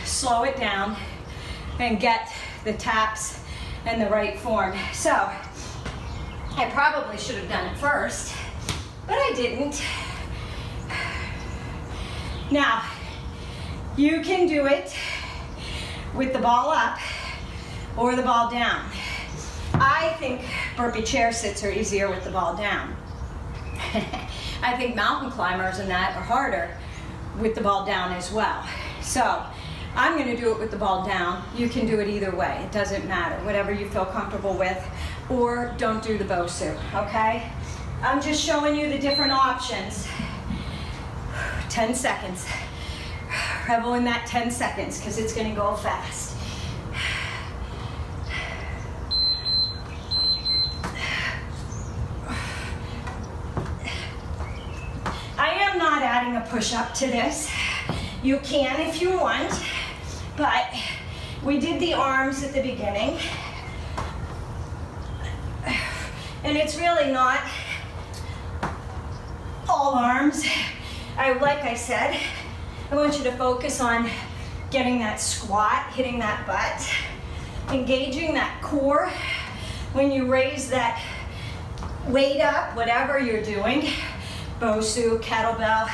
slow it down and get the taps and the right form. So I probably should have done it first, but I didn't. Now, you can do it with the ball up or the ball down. I think burpee chair sits are easier with the ball down. I think mountain climbers and that are harder with the ball down as well. So I'm going to do it with the ball down. You can do it either way. It doesn't matter. Whatever you feel comfortable with. Or don't do the Bosu, okay? I'm just showing you the different options. 10 seconds. Revel in that 10 seconds because it's going to go fast. I am not adding a push-up to this. You can if you want, but we did the arms at the beginning. And it's really not all arms. Like I said, I want you to focus on getting that squat, hitting that butt, engaging that core. When you raise that weight up, whatever you're doing, Bosu, kettlebell.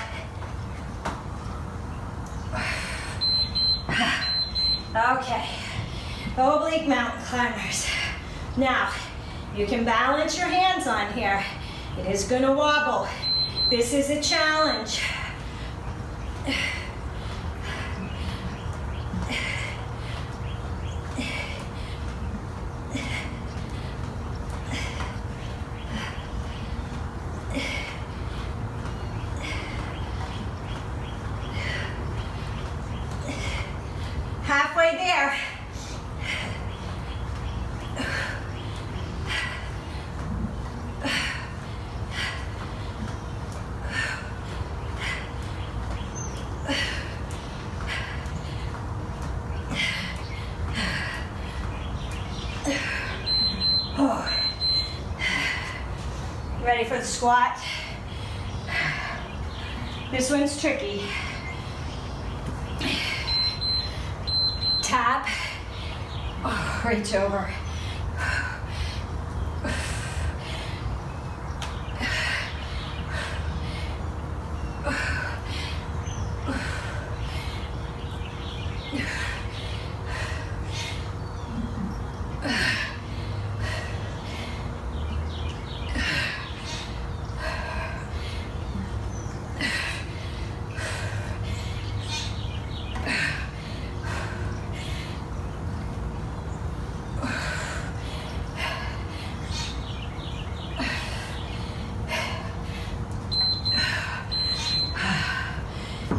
Okay, oblique mountain climbers. Now, you can balance your hands on here. It is gonna wobble. This is a challenge. Halfway there. Ready for the squat? This one's tricky. Tap, reach over.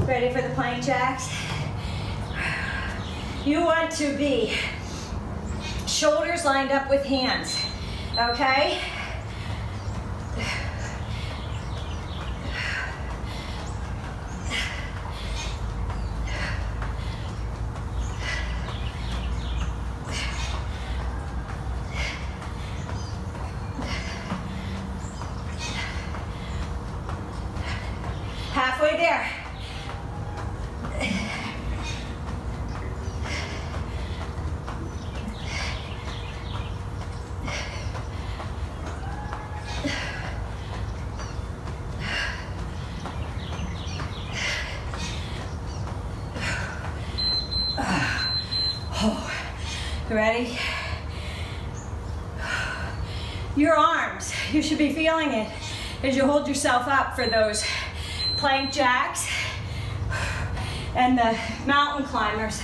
Ready for the plank jacks? You want to be shoulders lined up with hands, okay? Halfway there. Ready? Your arms, you should be feeling it as you hold yourself up for those plank jacks and the mountain climbers.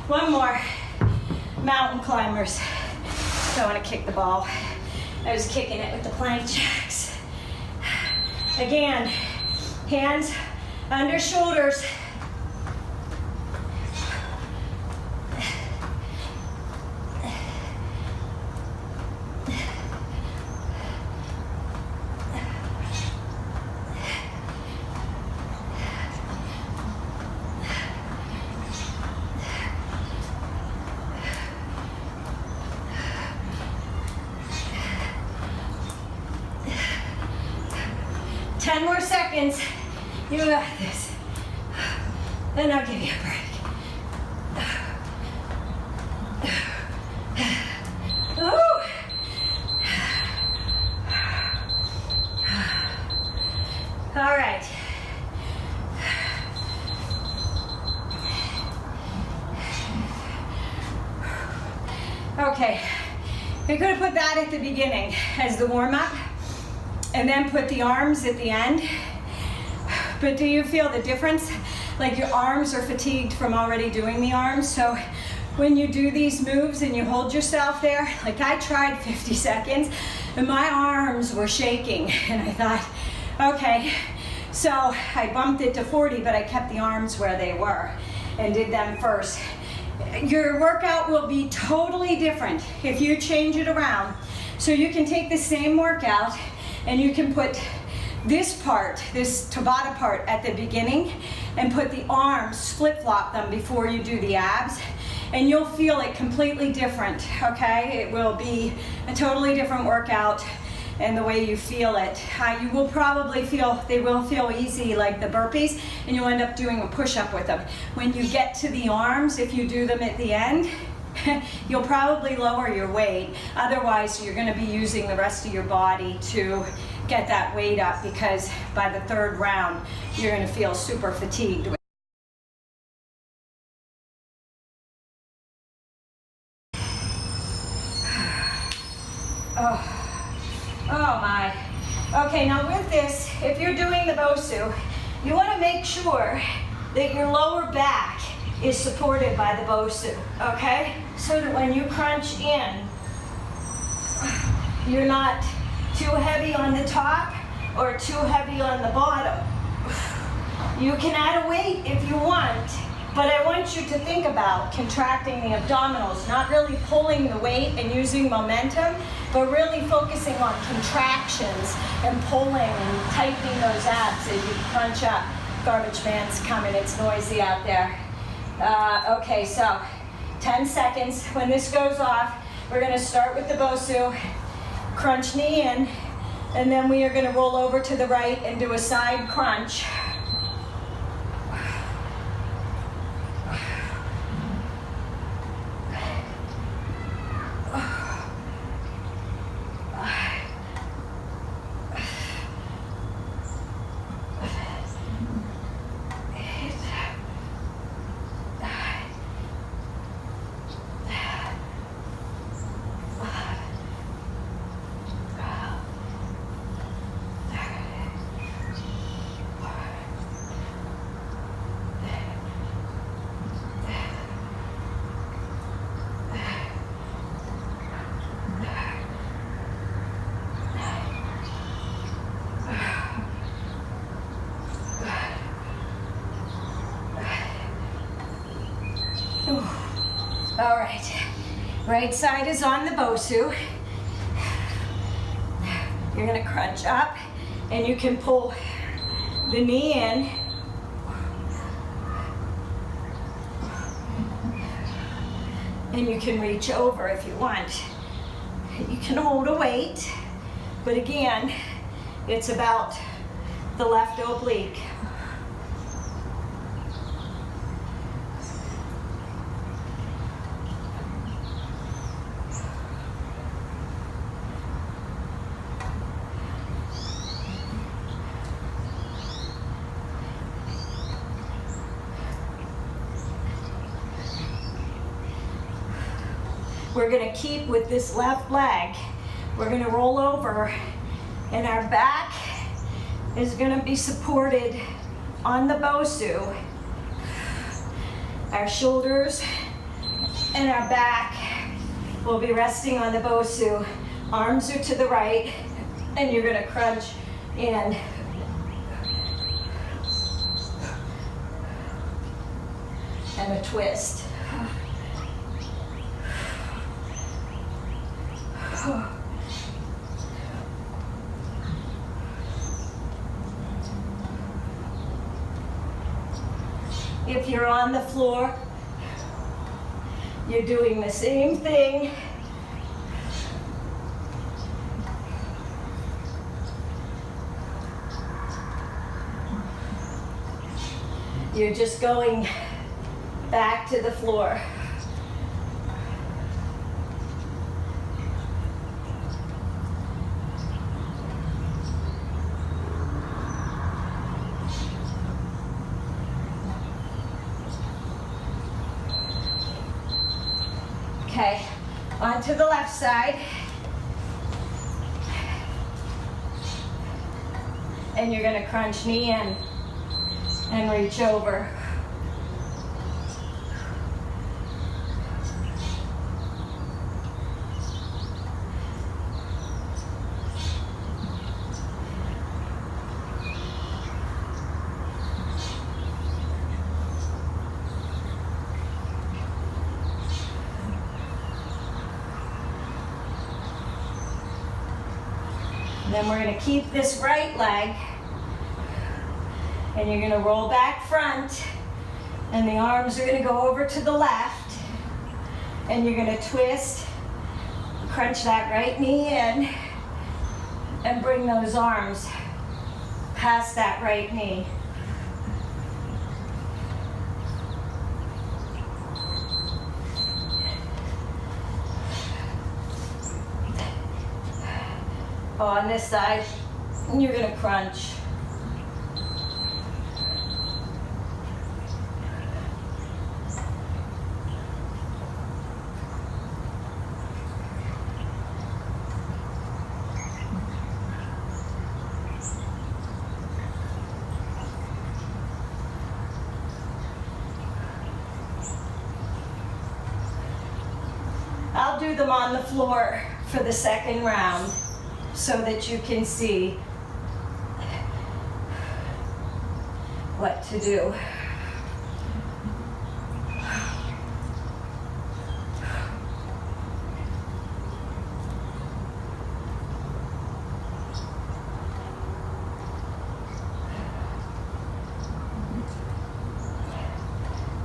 One more. Mountain climbers. Don't want to kick the ball. I was kicking it with the plank jacks. Again, hands under shoulders. You got this. Then I'll give you a break. Ooh. All right. Okay. You could have put that at the beginning as the warm-up and then put the arms at the end. But do you feel the difference? Like your arms are fatigued from already doing the arms. So when you do these moves and you hold yourself there, like I tried 50 seconds and my arms were shaking. And I thought, okay, so I bumped it to 40, but I kept the arms where they were and did them first. Your workout will be totally different if you change it around. So you can take the same workout and you can put this part, this Tabata part at the beginning and put the arms, flip-flop them before you do the abs, and you'll feel it completely different, okay? It will be a totally different workout and the way you feel it. You will probably feel, they will feel easy like the burpees, and you'll end up doing a push-up with them. When you get to the arms, if you do them at the end, you'll probably lower your weight. Otherwise, you're gonna be using the rest of your body to get that weight up, because by the third round, you're gonna feel super fatigued. Oh my. Okay, now with this, if you're doing the Bosu, you wanna make sure that your lower back is supported by the Bosu, okay? So that when you crunch in, you're not too heavy on the top or too heavy on the bottom. You can add a weight if you want, but I want you to think about contracting the abdominals, not really pulling the weight and using momentum, but really focusing on contractions and pulling and tightening those abs as you crunch up. Garbage man's coming, it's noisy out there. Okay, so 10 seconds. When this goes off, we're gonna start with the Bosu. Crunch knee in, and then we are going to roll over to the right and do a side crunch. All right, right side is on the Bosu. You're gonna crunch up and you can pull the knee in And you can reach over if you want. You can hold a weight, but again, it's about the left oblique. We're going to keep with this left leg. We're going to roll over, and our back is going to be supported on the Bosu. Our shoulders and our back will be resting on the Bosu. Arms are to the right, and you're going to crunch in. And a twist. If you're on the floor, you're doing the same thing. You're just going back to the floor. Okay, onto the left side. And you're going to crunch knee in and reach over. Then we're going to keep this right leg, and you're going to roll back front, and the arms are going to go over to the left, and you're going to twist, crunch that right knee in, and bring those arms past that right knee. On this side, you're going to crunch. I'll do them on the floor for the second round, so that you can see what to do.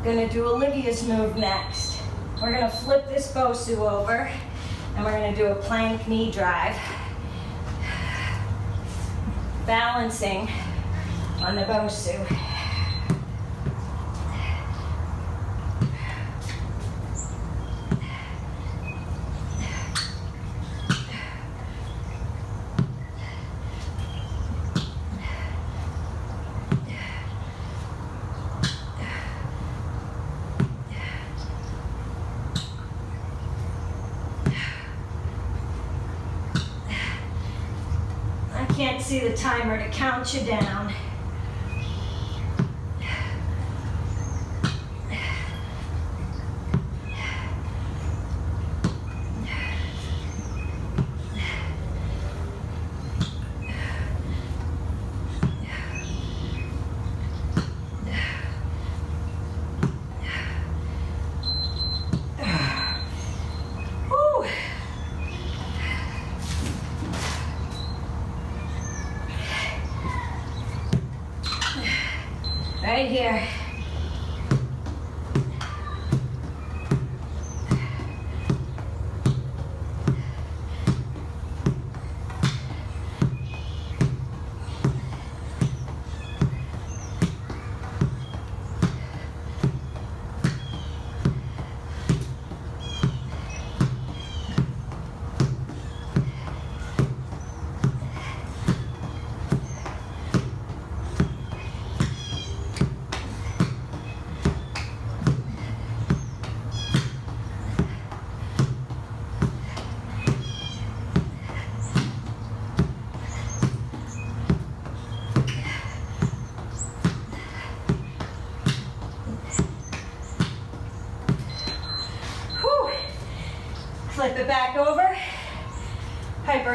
Gonna do Olivia's move next. We're gonna flip this Bosu over, and we're gonna do a plank knee drive. Balancing on the Bosu. Can't see the timer to count you down. Right here.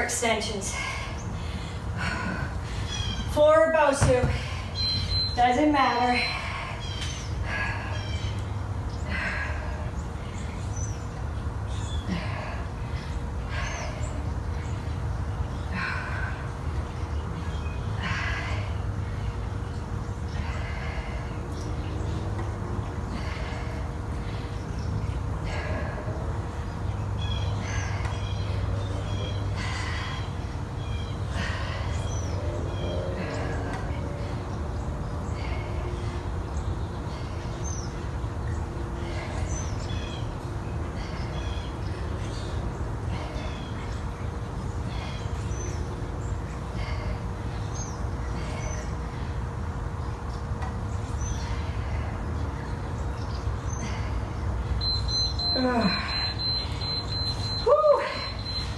extensions. Floor or Bosu, doesn't matter. Whew.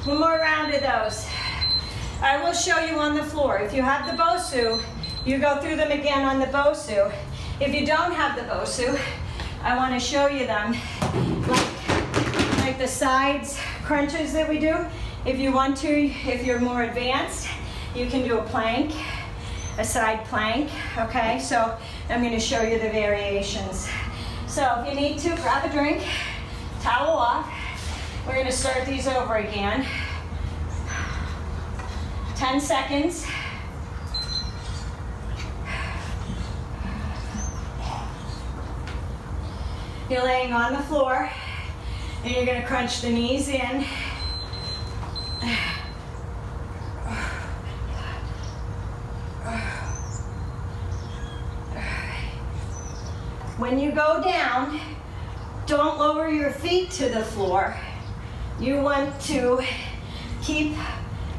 One more round of those. I will show you on the floor. If you have the Bosu, you go through them again on the Bosu. If you don't have the Bosu, I want to show you them like the sides crunches that we do. If you want to, if you're more advanced, you can do a plank, a side plank, okay? So I'm going to show you the variations. So if you need to, grab a drink, towel off. We're going to start these over again. 10 seconds. You're laying on the floor and you're going to crunch the knees in. When you go down, don't lower your feet to the floor. You want to keep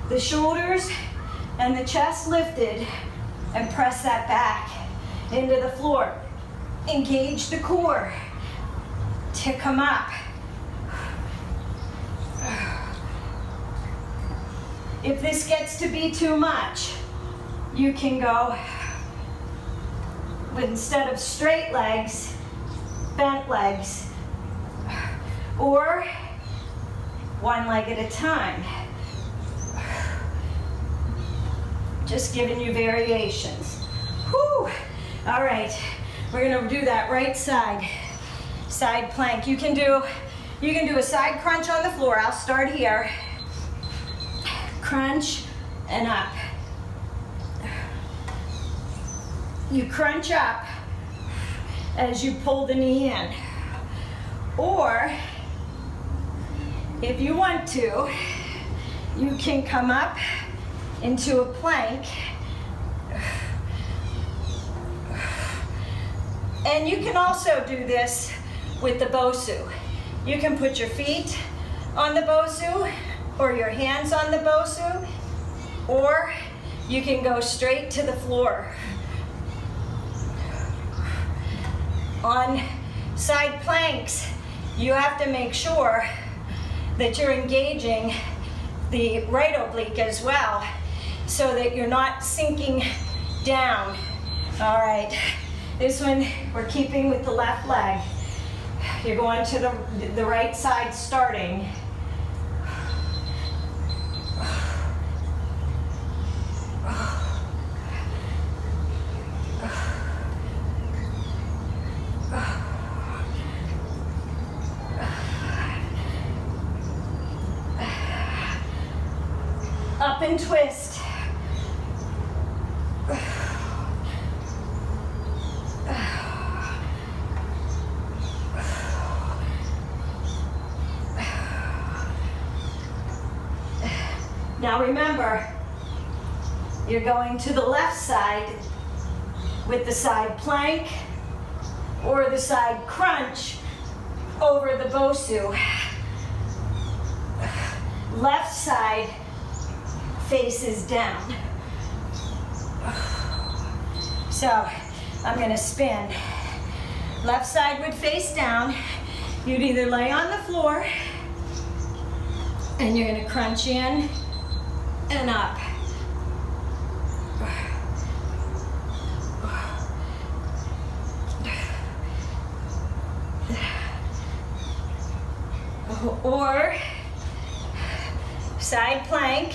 the shoulders and the chest lifted and press that back into the floor. Engage the core to come up. If this gets to be too much, you can go with, instead of straight legs, bent legs, or one leg at a time. Just giving you variations. Whew. All right, we're gonna do that right side plank. You can do a side crunch on the floor. I'll start here. Crunch and up. You crunch up as you pull the knee in. Or if you want to, you can come up into a plank. And you can also do this with the Bosu. You can put your feet on the Bosu or your hands on the Bosu, or you can go straight to the floor. On side planks, you have to make sure that you're engaging the right oblique as well, so that you're not sinking down. All right, this one we're keeping with the left leg. You're going to the right side starting. Up and twist. Now remember, you're going to the left side with the side plank or the side crunch over the Bosu. Left side faces down. So I'm going to spin. Left side would face down. You'd either lay on the floor and you're going to crunch in and up. Or side plank.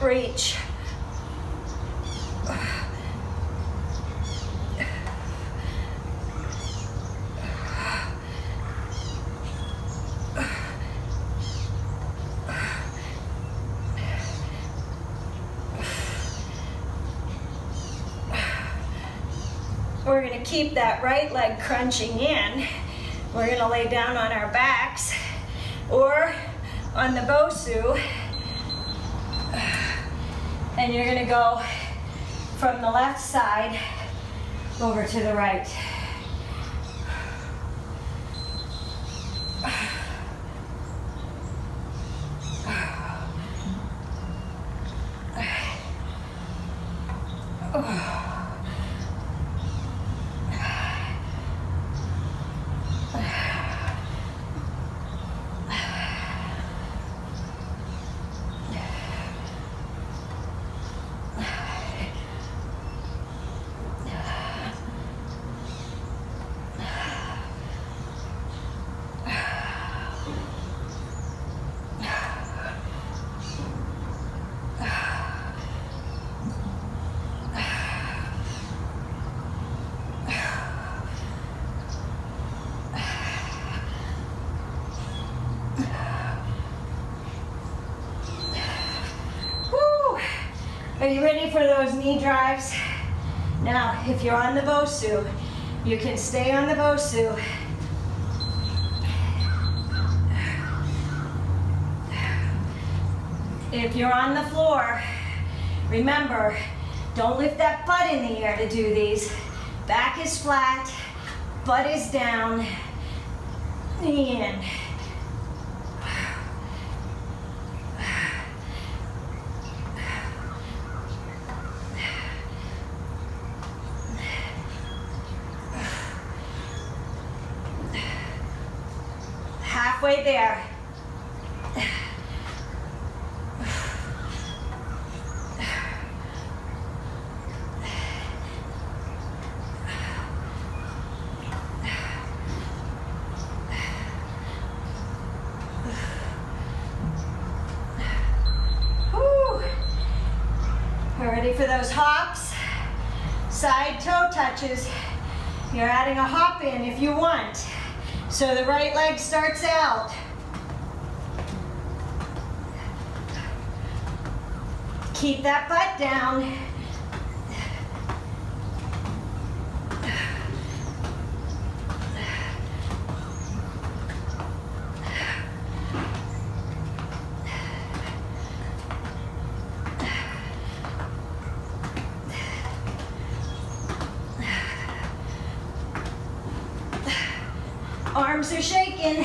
reach. We're going to keep that right leg crunching in. We're going to lay down on our backs or on the Bosu, and you're going to go from the left side over to the right. Are you ready for those knee drives? Now, if you're on the Bosu, you can stay on the Bosu. If you're on the floor, remember, don't lift that butt in the air to do these. Back is flat, butt is down, knee in. Halfway there. Ready for those hops? Side toe touches. You're adding a hop in if you want. So the right leg starts out. Keep that butt down. Arms are shaking.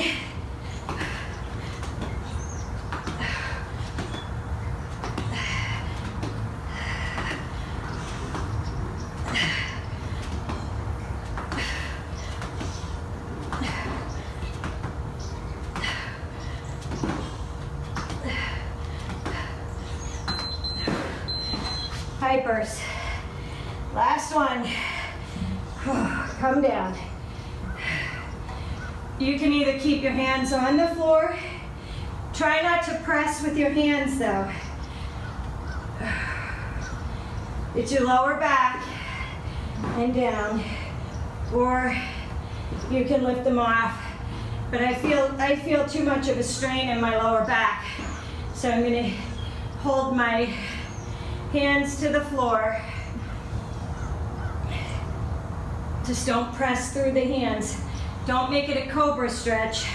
Hypers. Last one. Come down. You can either keep your hands on the floor. Try not to press with your hands though. It's your lower back and down. Or you can lift them off. But I feel too much of a strain in my lower back. So I'm gonna hold my hands to the floor. Just don't press through the hands. Don't make it a cobra stretch.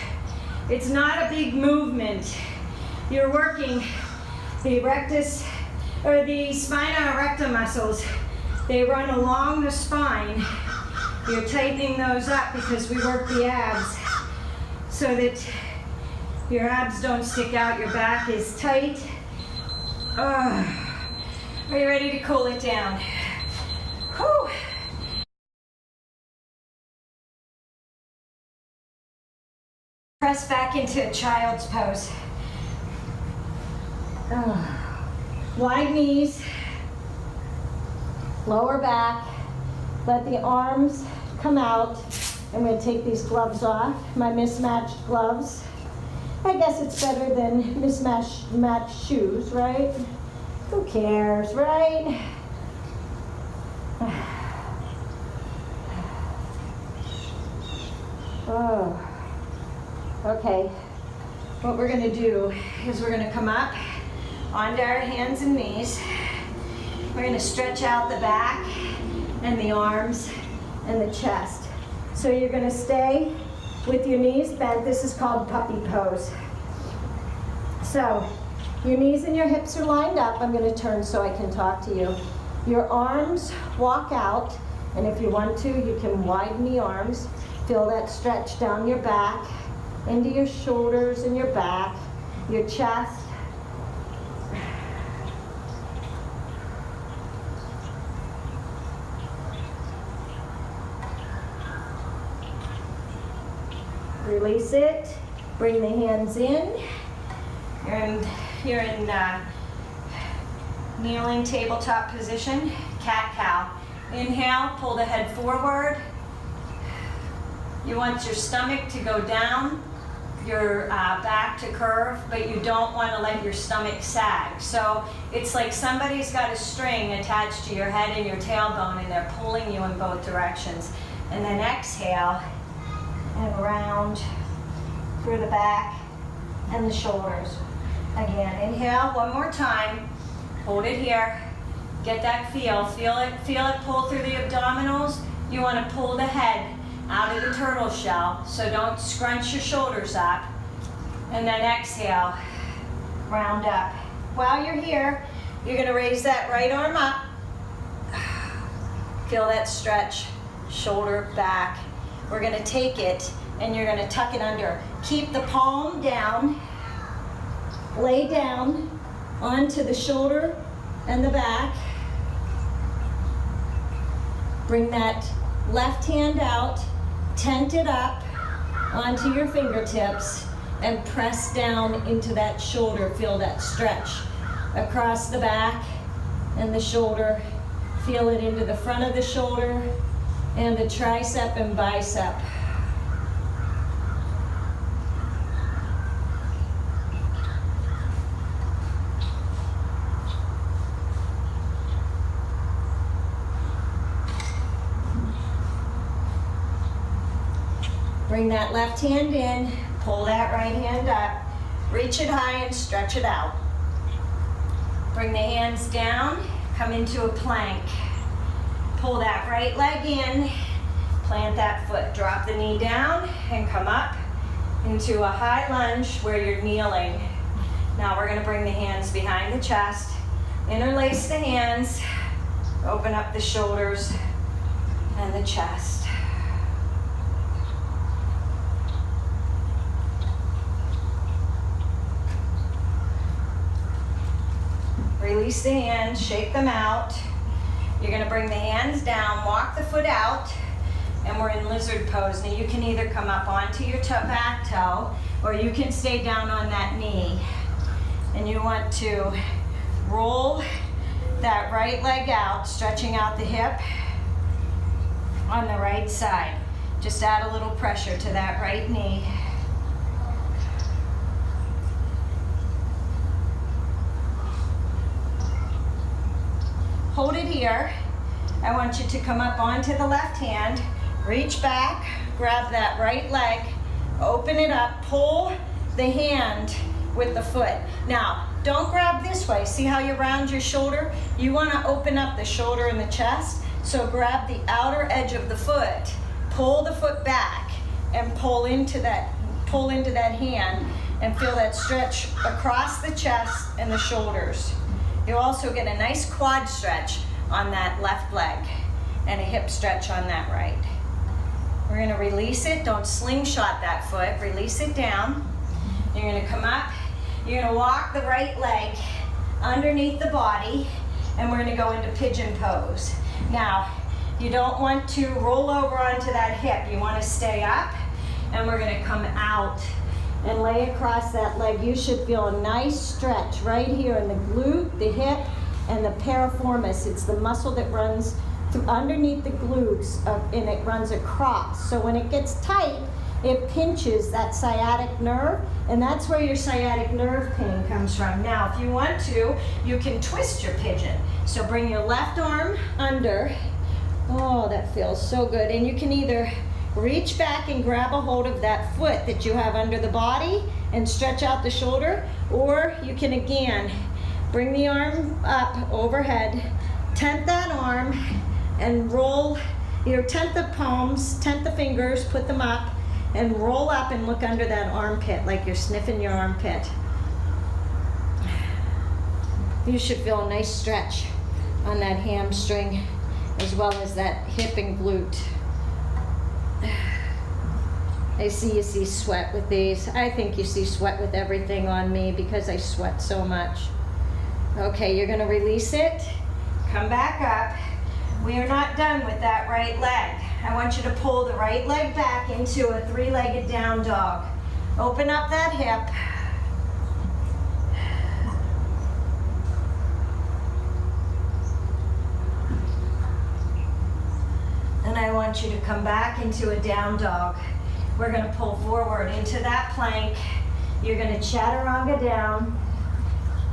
It's not a big movement. You're working the rectus or the spina erecta muscles. They run along the spine. You're tightening those up because we work the abs so that your abs don't stick out, your back is tight. Are you ready to cool it down? Whew. Press back into a child's pose. Wide knees, lower back. Let the arms come out. I'm going to take these gloves off, my mismatched gloves. I guess it's better than mismatched shoes, right? Who cares, right? Oh. Okay. What we're gonna do is we're gonna come up onto our hands and knees. We're gonna stretch out the back and the arms and the chest. So you're gonna stay with your knees bent. This is called puppy pose. So your knees and your hips are lined up. I'm gonna turn so I can talk to you. Your arms walk out, and if you want to, you can widen the arms. Feel that stretch down your back, into your shoulders and your back, your chest. Release it. Bring the hands in. You're in kneeling tabletop position, cat-cow. Inhale, pull the head forward. You want your stomach to go down, your back to curve, but you don't want to let your stomach sag. So it's like somebody's got a string attached to your head and your tailbone, and they're pulling you in both directions. And then exhale, and round through the back and the shoulders. Again, inhale one more time. Hold it here. Get that feel. Feel it pull through the abdominals. You want to pull the head out of the turtle shell, so don't scrunch your shoulders up. And then exhale, round up. While you're here, you're going to raise that right arm up. Feel that stretch, shoulder back. We're going to take it and you're going to tuck it under. Keep the palm down. Lay down onto the shoulder and the back. Bring that left hand out, tent it up onto your fingertips, and press down into that shoulder. Feel that stretch across the back and the shoulder. Feel it into the front of the shoulder and the tricep and bicep. Bring that left hand in, pull that right hand up, reach it high and stretch it out. Bring the hands down, come into a plank. Pull that right leg in, plant that foot, drop the knee down and come up into a high lunge where you're kneeling. Now we're gonna bring the hands behind the chest, interlace the hands, open up the shoulders and the chest. Release the hands, shake them out. You're gonna bring the hands down, walk the foot out, and we're in lizard pose. Now you can either come up onto your back toe, or you can stay down on that knee. And you want to roll that right leg out, stretching out the hip on the right side. Just add a little pressure to that right knee. Hold it here. I want you to come up onto the left hand, reach back, grab that right leg, open it up, pull the hand with the foot. Now, don't grab this way. See how you round your shoulder? You want to open up the shoulder and the chest, so grab the outer edge of the foot, pull the foot back, and pull into that hand, and feel that stretch across the chest and the shoulders. You'll also get a nice quad stretch on that left leg and a hip stretch on that right. We're gonna release it. Don't slingshot that foot. Release it down. You're gonna come up. You're gonna walk the right leg underneath the body, and we're gonna go into pigeon pose. Now, you don't want to roll over onto that hip. You wanna stay up, and we're gonna come out and lay across that leg. You should feel a nice stretch right here in the glute, the hip, and the piriformis. It's the muscle that runs through underneath the glutes, and it runs across. So when it gets tight, it pinches that sciatic nerve, and that's where your sciatic nerve pain comes from. Now, if you want to, you can twist your pigeon. So bring your left arm under. Oh, that feels so good. And you can either reach back and grab a hold of that foot that you have under the body and stretch out the shoulder, or you can again bring the arm up overhead, tent that arm, and roll your tent the palms, tent the fingers, put them up, and roll up and look under that armpit like you're sniffing your armpit. You should feel a nice stretch on that hamstring as well as that hip and glute. I see you see sweat with these. I think you see sweat with everything on me because I sweat so much. Okay, you're gonna release it. Come back up. We are not done with that right leg. I want you to pull the right leg back into a three-legged down dog. Open up that hip. And I want you to come back into a down dog. We're gonna pull forward into that plank. You're gonna chaturanga down.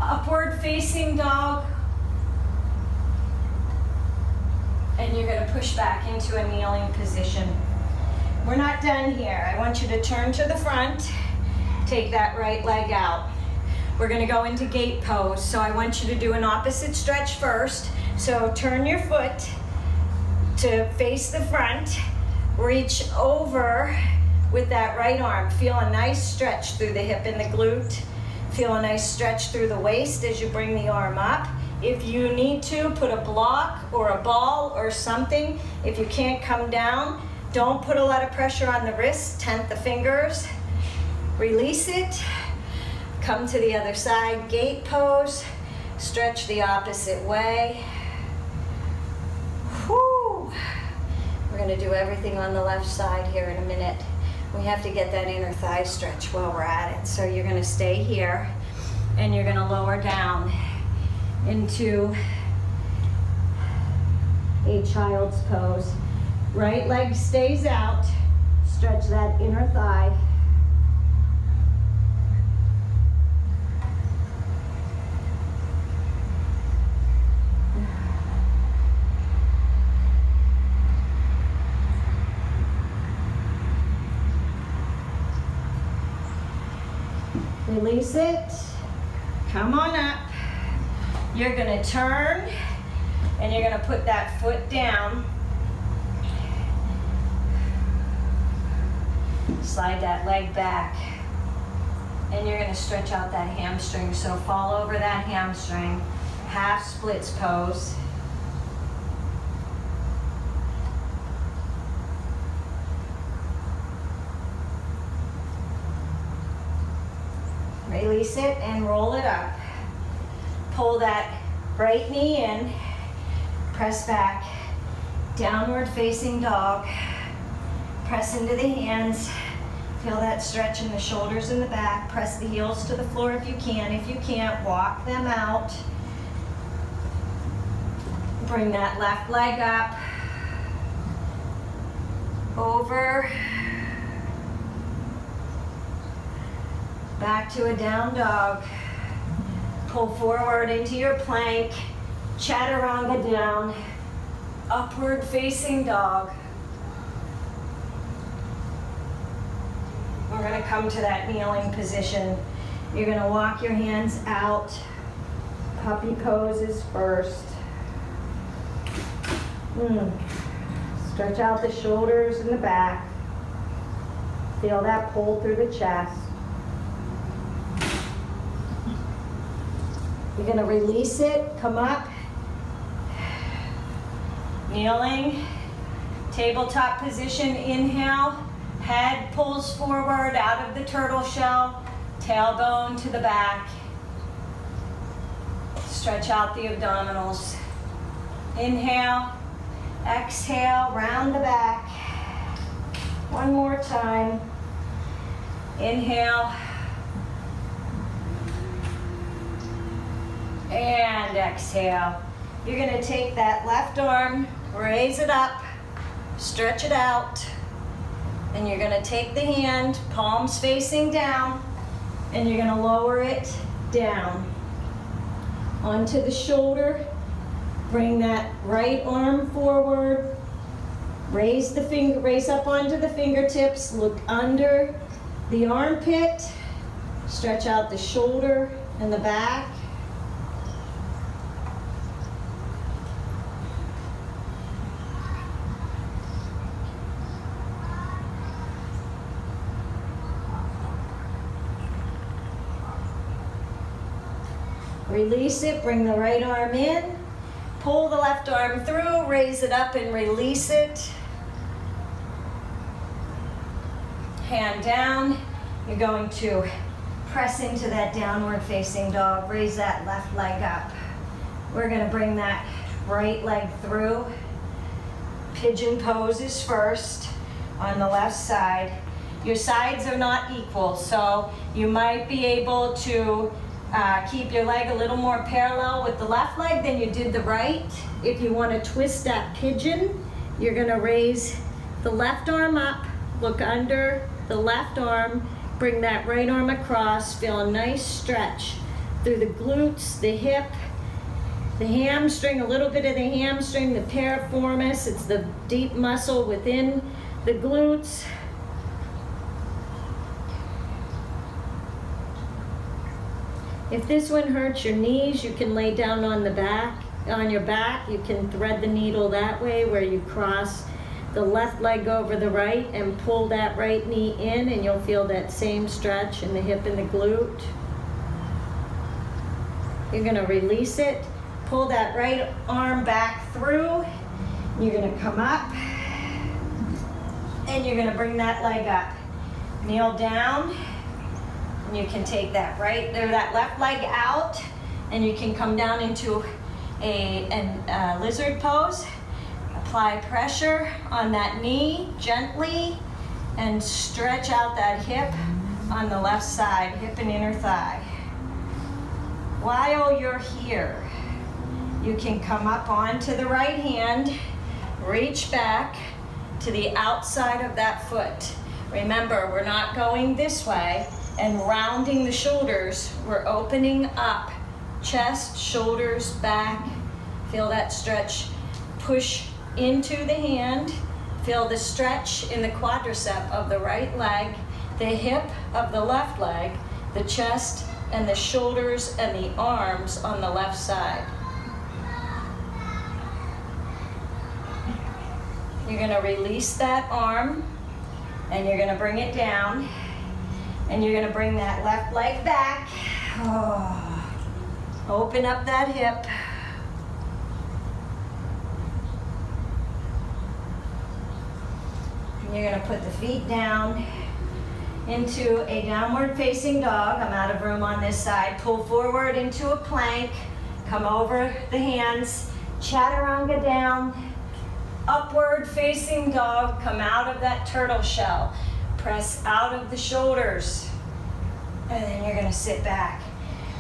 Upward facing dog. And you're gonna push back into a kneeling position. We're not done here. I want you to turn to the front, take that right leg out. We're gonna go into gate pose. So I want you to do an opposite stretch first. So turn your foot to face the front, reach over with that right arm. Feel a nice stretch through the hip and the glute. Feel a nice stretch through the waist as you bring the arm up. If you need to, put a block or a ball or something. If you can't come down, don't put a lot of pressure on the wrists, tent the fingers. Release it, come to the other side, gate pose, stretch the opposite way. Whew. We're gonna do everything on the left side here in a minute. We have to get that inner thigh stretch while we're at it. So you're gonna stay here and you're gonna lower down into a child's pose. Right leg stays out, stretch that inner thigh. Release it, come on up. You're gonna turn and you're gonna put that foot down. Slide that leg back and you're gonna stretch out that hamstring. So fall over that hamstring, half splits pose. Release it and roll it up. Pull that right knee in, press back, downward facing dog. Press into the hands, feel that stretch in the shoulders and the back. Press the heels to the floor if you can. If you can't, walk them out. Bring that left leg up, over, back to a down dog. Pull forward into your plank, chaturanga down, upward facing dog. We're gonna come to that kneeling position. You're gonna walk your hands out. Puppy poses first. Stretch out the shoulders and the back. Feel that pull through the chest. You're gonna release it, come up. Kneeling, tabletop position, inhale. Head pulls forward out of the turtle shell, tailbone to the back. Stretch out the abdominals. Inhale, exhale, round the back. One more time. Inhale. And exhale. You're gonna take that left arm, raise it up, stretch it out. And you're gonna take the hand, palms facing down, and you're gonna lower it down onto the shoulder. Bring that right arm forward. Raise up onto the fingertips. Look under the armpit. Stretch out the shoulder and the back. Release it, bring the right arm in, pull the left arm through, raise it up and release it. Hand down, you're going to press into that downward facing dog, raise that left leg up. We're gonna bring that right leg through. Pigeon pose is first on the left side. Your sides are not equal, so you might be able to keep your leg a little more parallel with the left leg than you did the right. If you want to twist that pigeon, you're going to raise the left arm up, look under the left arm, bring that right arm across, feel a nice stretch through the glutes, the hip, the hamstring, a little bit of the hamstring, the piriformis, it's the deep muscle within the glutes. If this one hurts your knees, you can lay down on the back, on your back. You can thread the needle that way where you cross the left leg over the right and pull that right knee in, and you'll feel that same stretch in the hip and the glute. You're gonna release it, pull that right arm back through. You're gonna come up and you're gonna bring that leg up. Kneel down. And you can take that that left leg out, and you can come down into a lizard pose. Apply pressure on that knee gently, and stretch out that hip on the left side, hip and inner thigh. While you're here, you can come up onto the right hand, reach back to the outside of that foot. Remember, we're not going this way and rounding the shoulders. We're opening up, chest, shoulders, back. Feel that stretch. Push into the hand. Feel the stretch in the quadricep of the right leg, the hip of the left leg, the chest and the shoulders and the arms on the left side. You're gonna release that arm and you're gonna bring it down. And you're gonna bring that left leg back. Oh. Open up that hip. And you're gonna put the feet down into a downward facing dog. I'm out of room on this side. Pull forward into a plank. Come over the hands. Chaturanga down. Upward facing dog. Come out of that turtle shell. Press out of the shoulders, and then you're gonna sit back.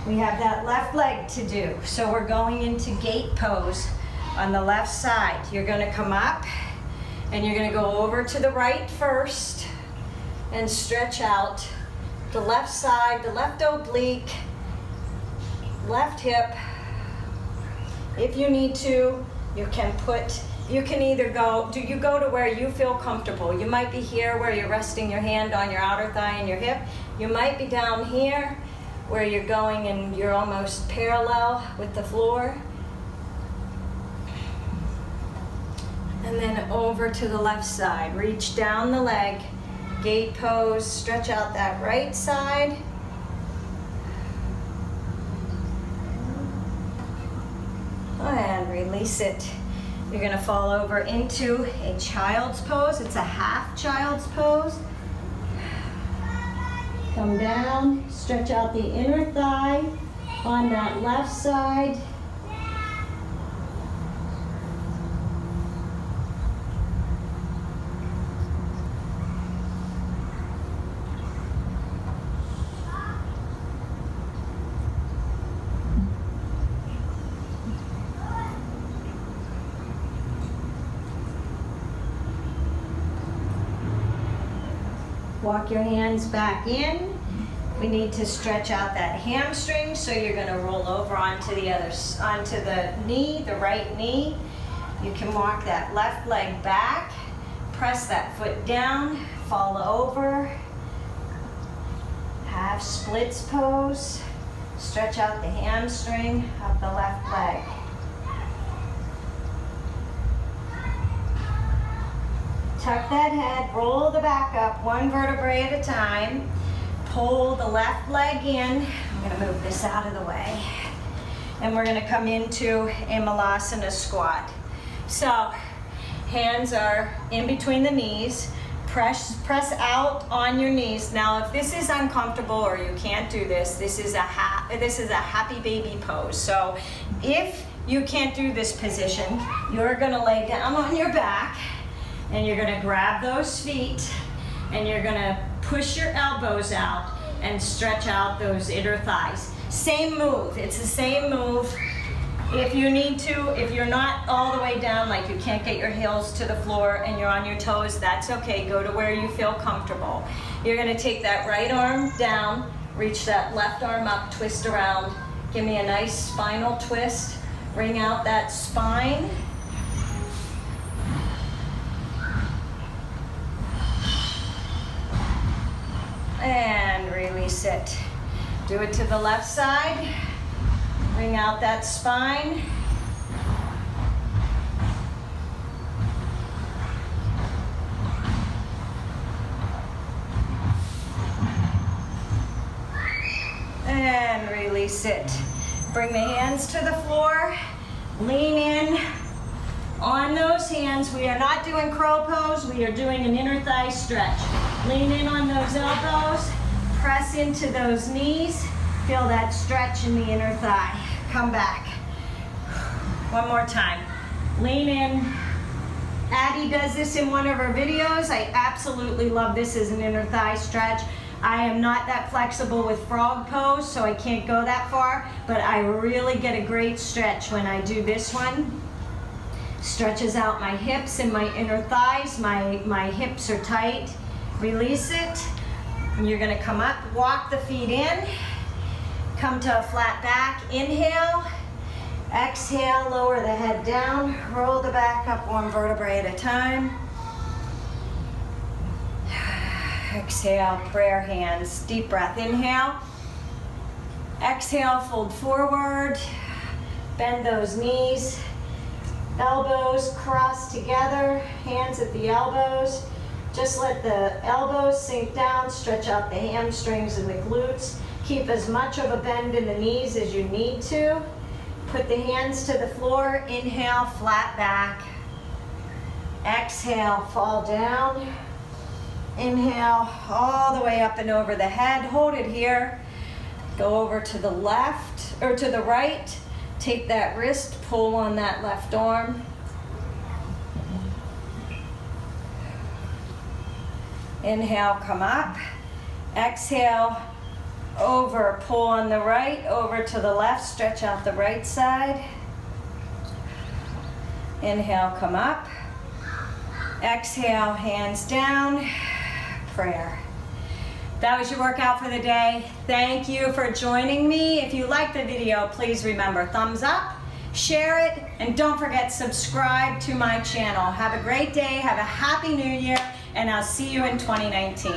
We have that left leg to do, so we're going into gate pose on the left side. You're gonna come up, and you're gonna go over to the right first, and stretch out the left side, the left oblique, left hip. If you need to, you can either go to where you feel comfortable. You might be here where you're resting your hand on your outer thigh and your hip. You might be down here where you're going and you're almost parallel with the floor. And then over to the left side. Reach down the leg, gate pose, stretch out that right side. And release it. You're gonna fall over into a child's pose. It's a half child's pose. Come down, stretch out the inner thigh on that left side. Walk your hands back in. We need to stretch out that hamstring, so you're gonna roll over onto onto the knee, the right knee. You can walk that left leg back, press that foot down, fall over. Half splits pose. Stretch out the hamstring of the left leg. Tuck that head, roll the back up, one vertebrae at a time. Pull the left leg in. I'm gonna move this out of the way. And we're gonna come into a Malasana squat. So, hands are in between the knees. Press out on your knees. Now, if this is uncomfortable or you can't do this, this is a happy baby pose. So, if you can't do this position, you're gonna lay down on your back and you're gonna grab those feet and you're gonna push your elbows out and stretch out those inner thighs. Same move, it's the same move. If you need to, if you're not all the way down, like you can't get your heels to the floor and you're on your toes, that's okay. Go to where you feel comfortable. You're gonna take that right arm down, reach that left arm up, twist around. Give me a nice spinal twist. Bring out that spine. And release it. Do it to the left side. Bring out that spine. And release it. Bring the hands to the floor. Lean in on those hands. We are not doing crow pose. We are doing an inner thigh stretch. Lean in on those elbows. Press into those knees. Feel that stretch in the inner thigh. Come back. One more time. Lean in. Addie does this in one of her videos. I absolutely love this as an inner thigh stretch. I am not that flexible with frog pose, so I can't go that far, but I really get a great stretch when I do this one. Stretches out my hips and my inner thighs. My hips are tight. Release it. And you're gonna come up, walk the feet in. Come to a flat back, inhale, exhale, lower the head down, roll the back up one vertebrae at a time. Exhale, prayer hands, deep breath, inhale. Exhale, fold forward, bend those knees, elbows cross together, hands at the elbows. Just let the elbows sink down, stretch out the hamstrings and the glutes. Keep as much of a bend in the knees as you need to. Put the hands to the floor. Inhale, flat back. Exhale, fall down. Inhale, all the way up and over the head. Hold it here. Go over to the left, or to the right. Take that wrist, pull on that left arm. Inhale, come up. Exhale, over, pull on the right, over to the left, stretch out the right side. Inhale, come up. Exhale, hands down, prayer. That was your workout for the day. Thank you for joining me. If you liked the video, please remember, thumbs up, share it, and don't forget, subscribe to my channel. Have a great day, have a happy new year, and I'll see you in 2019.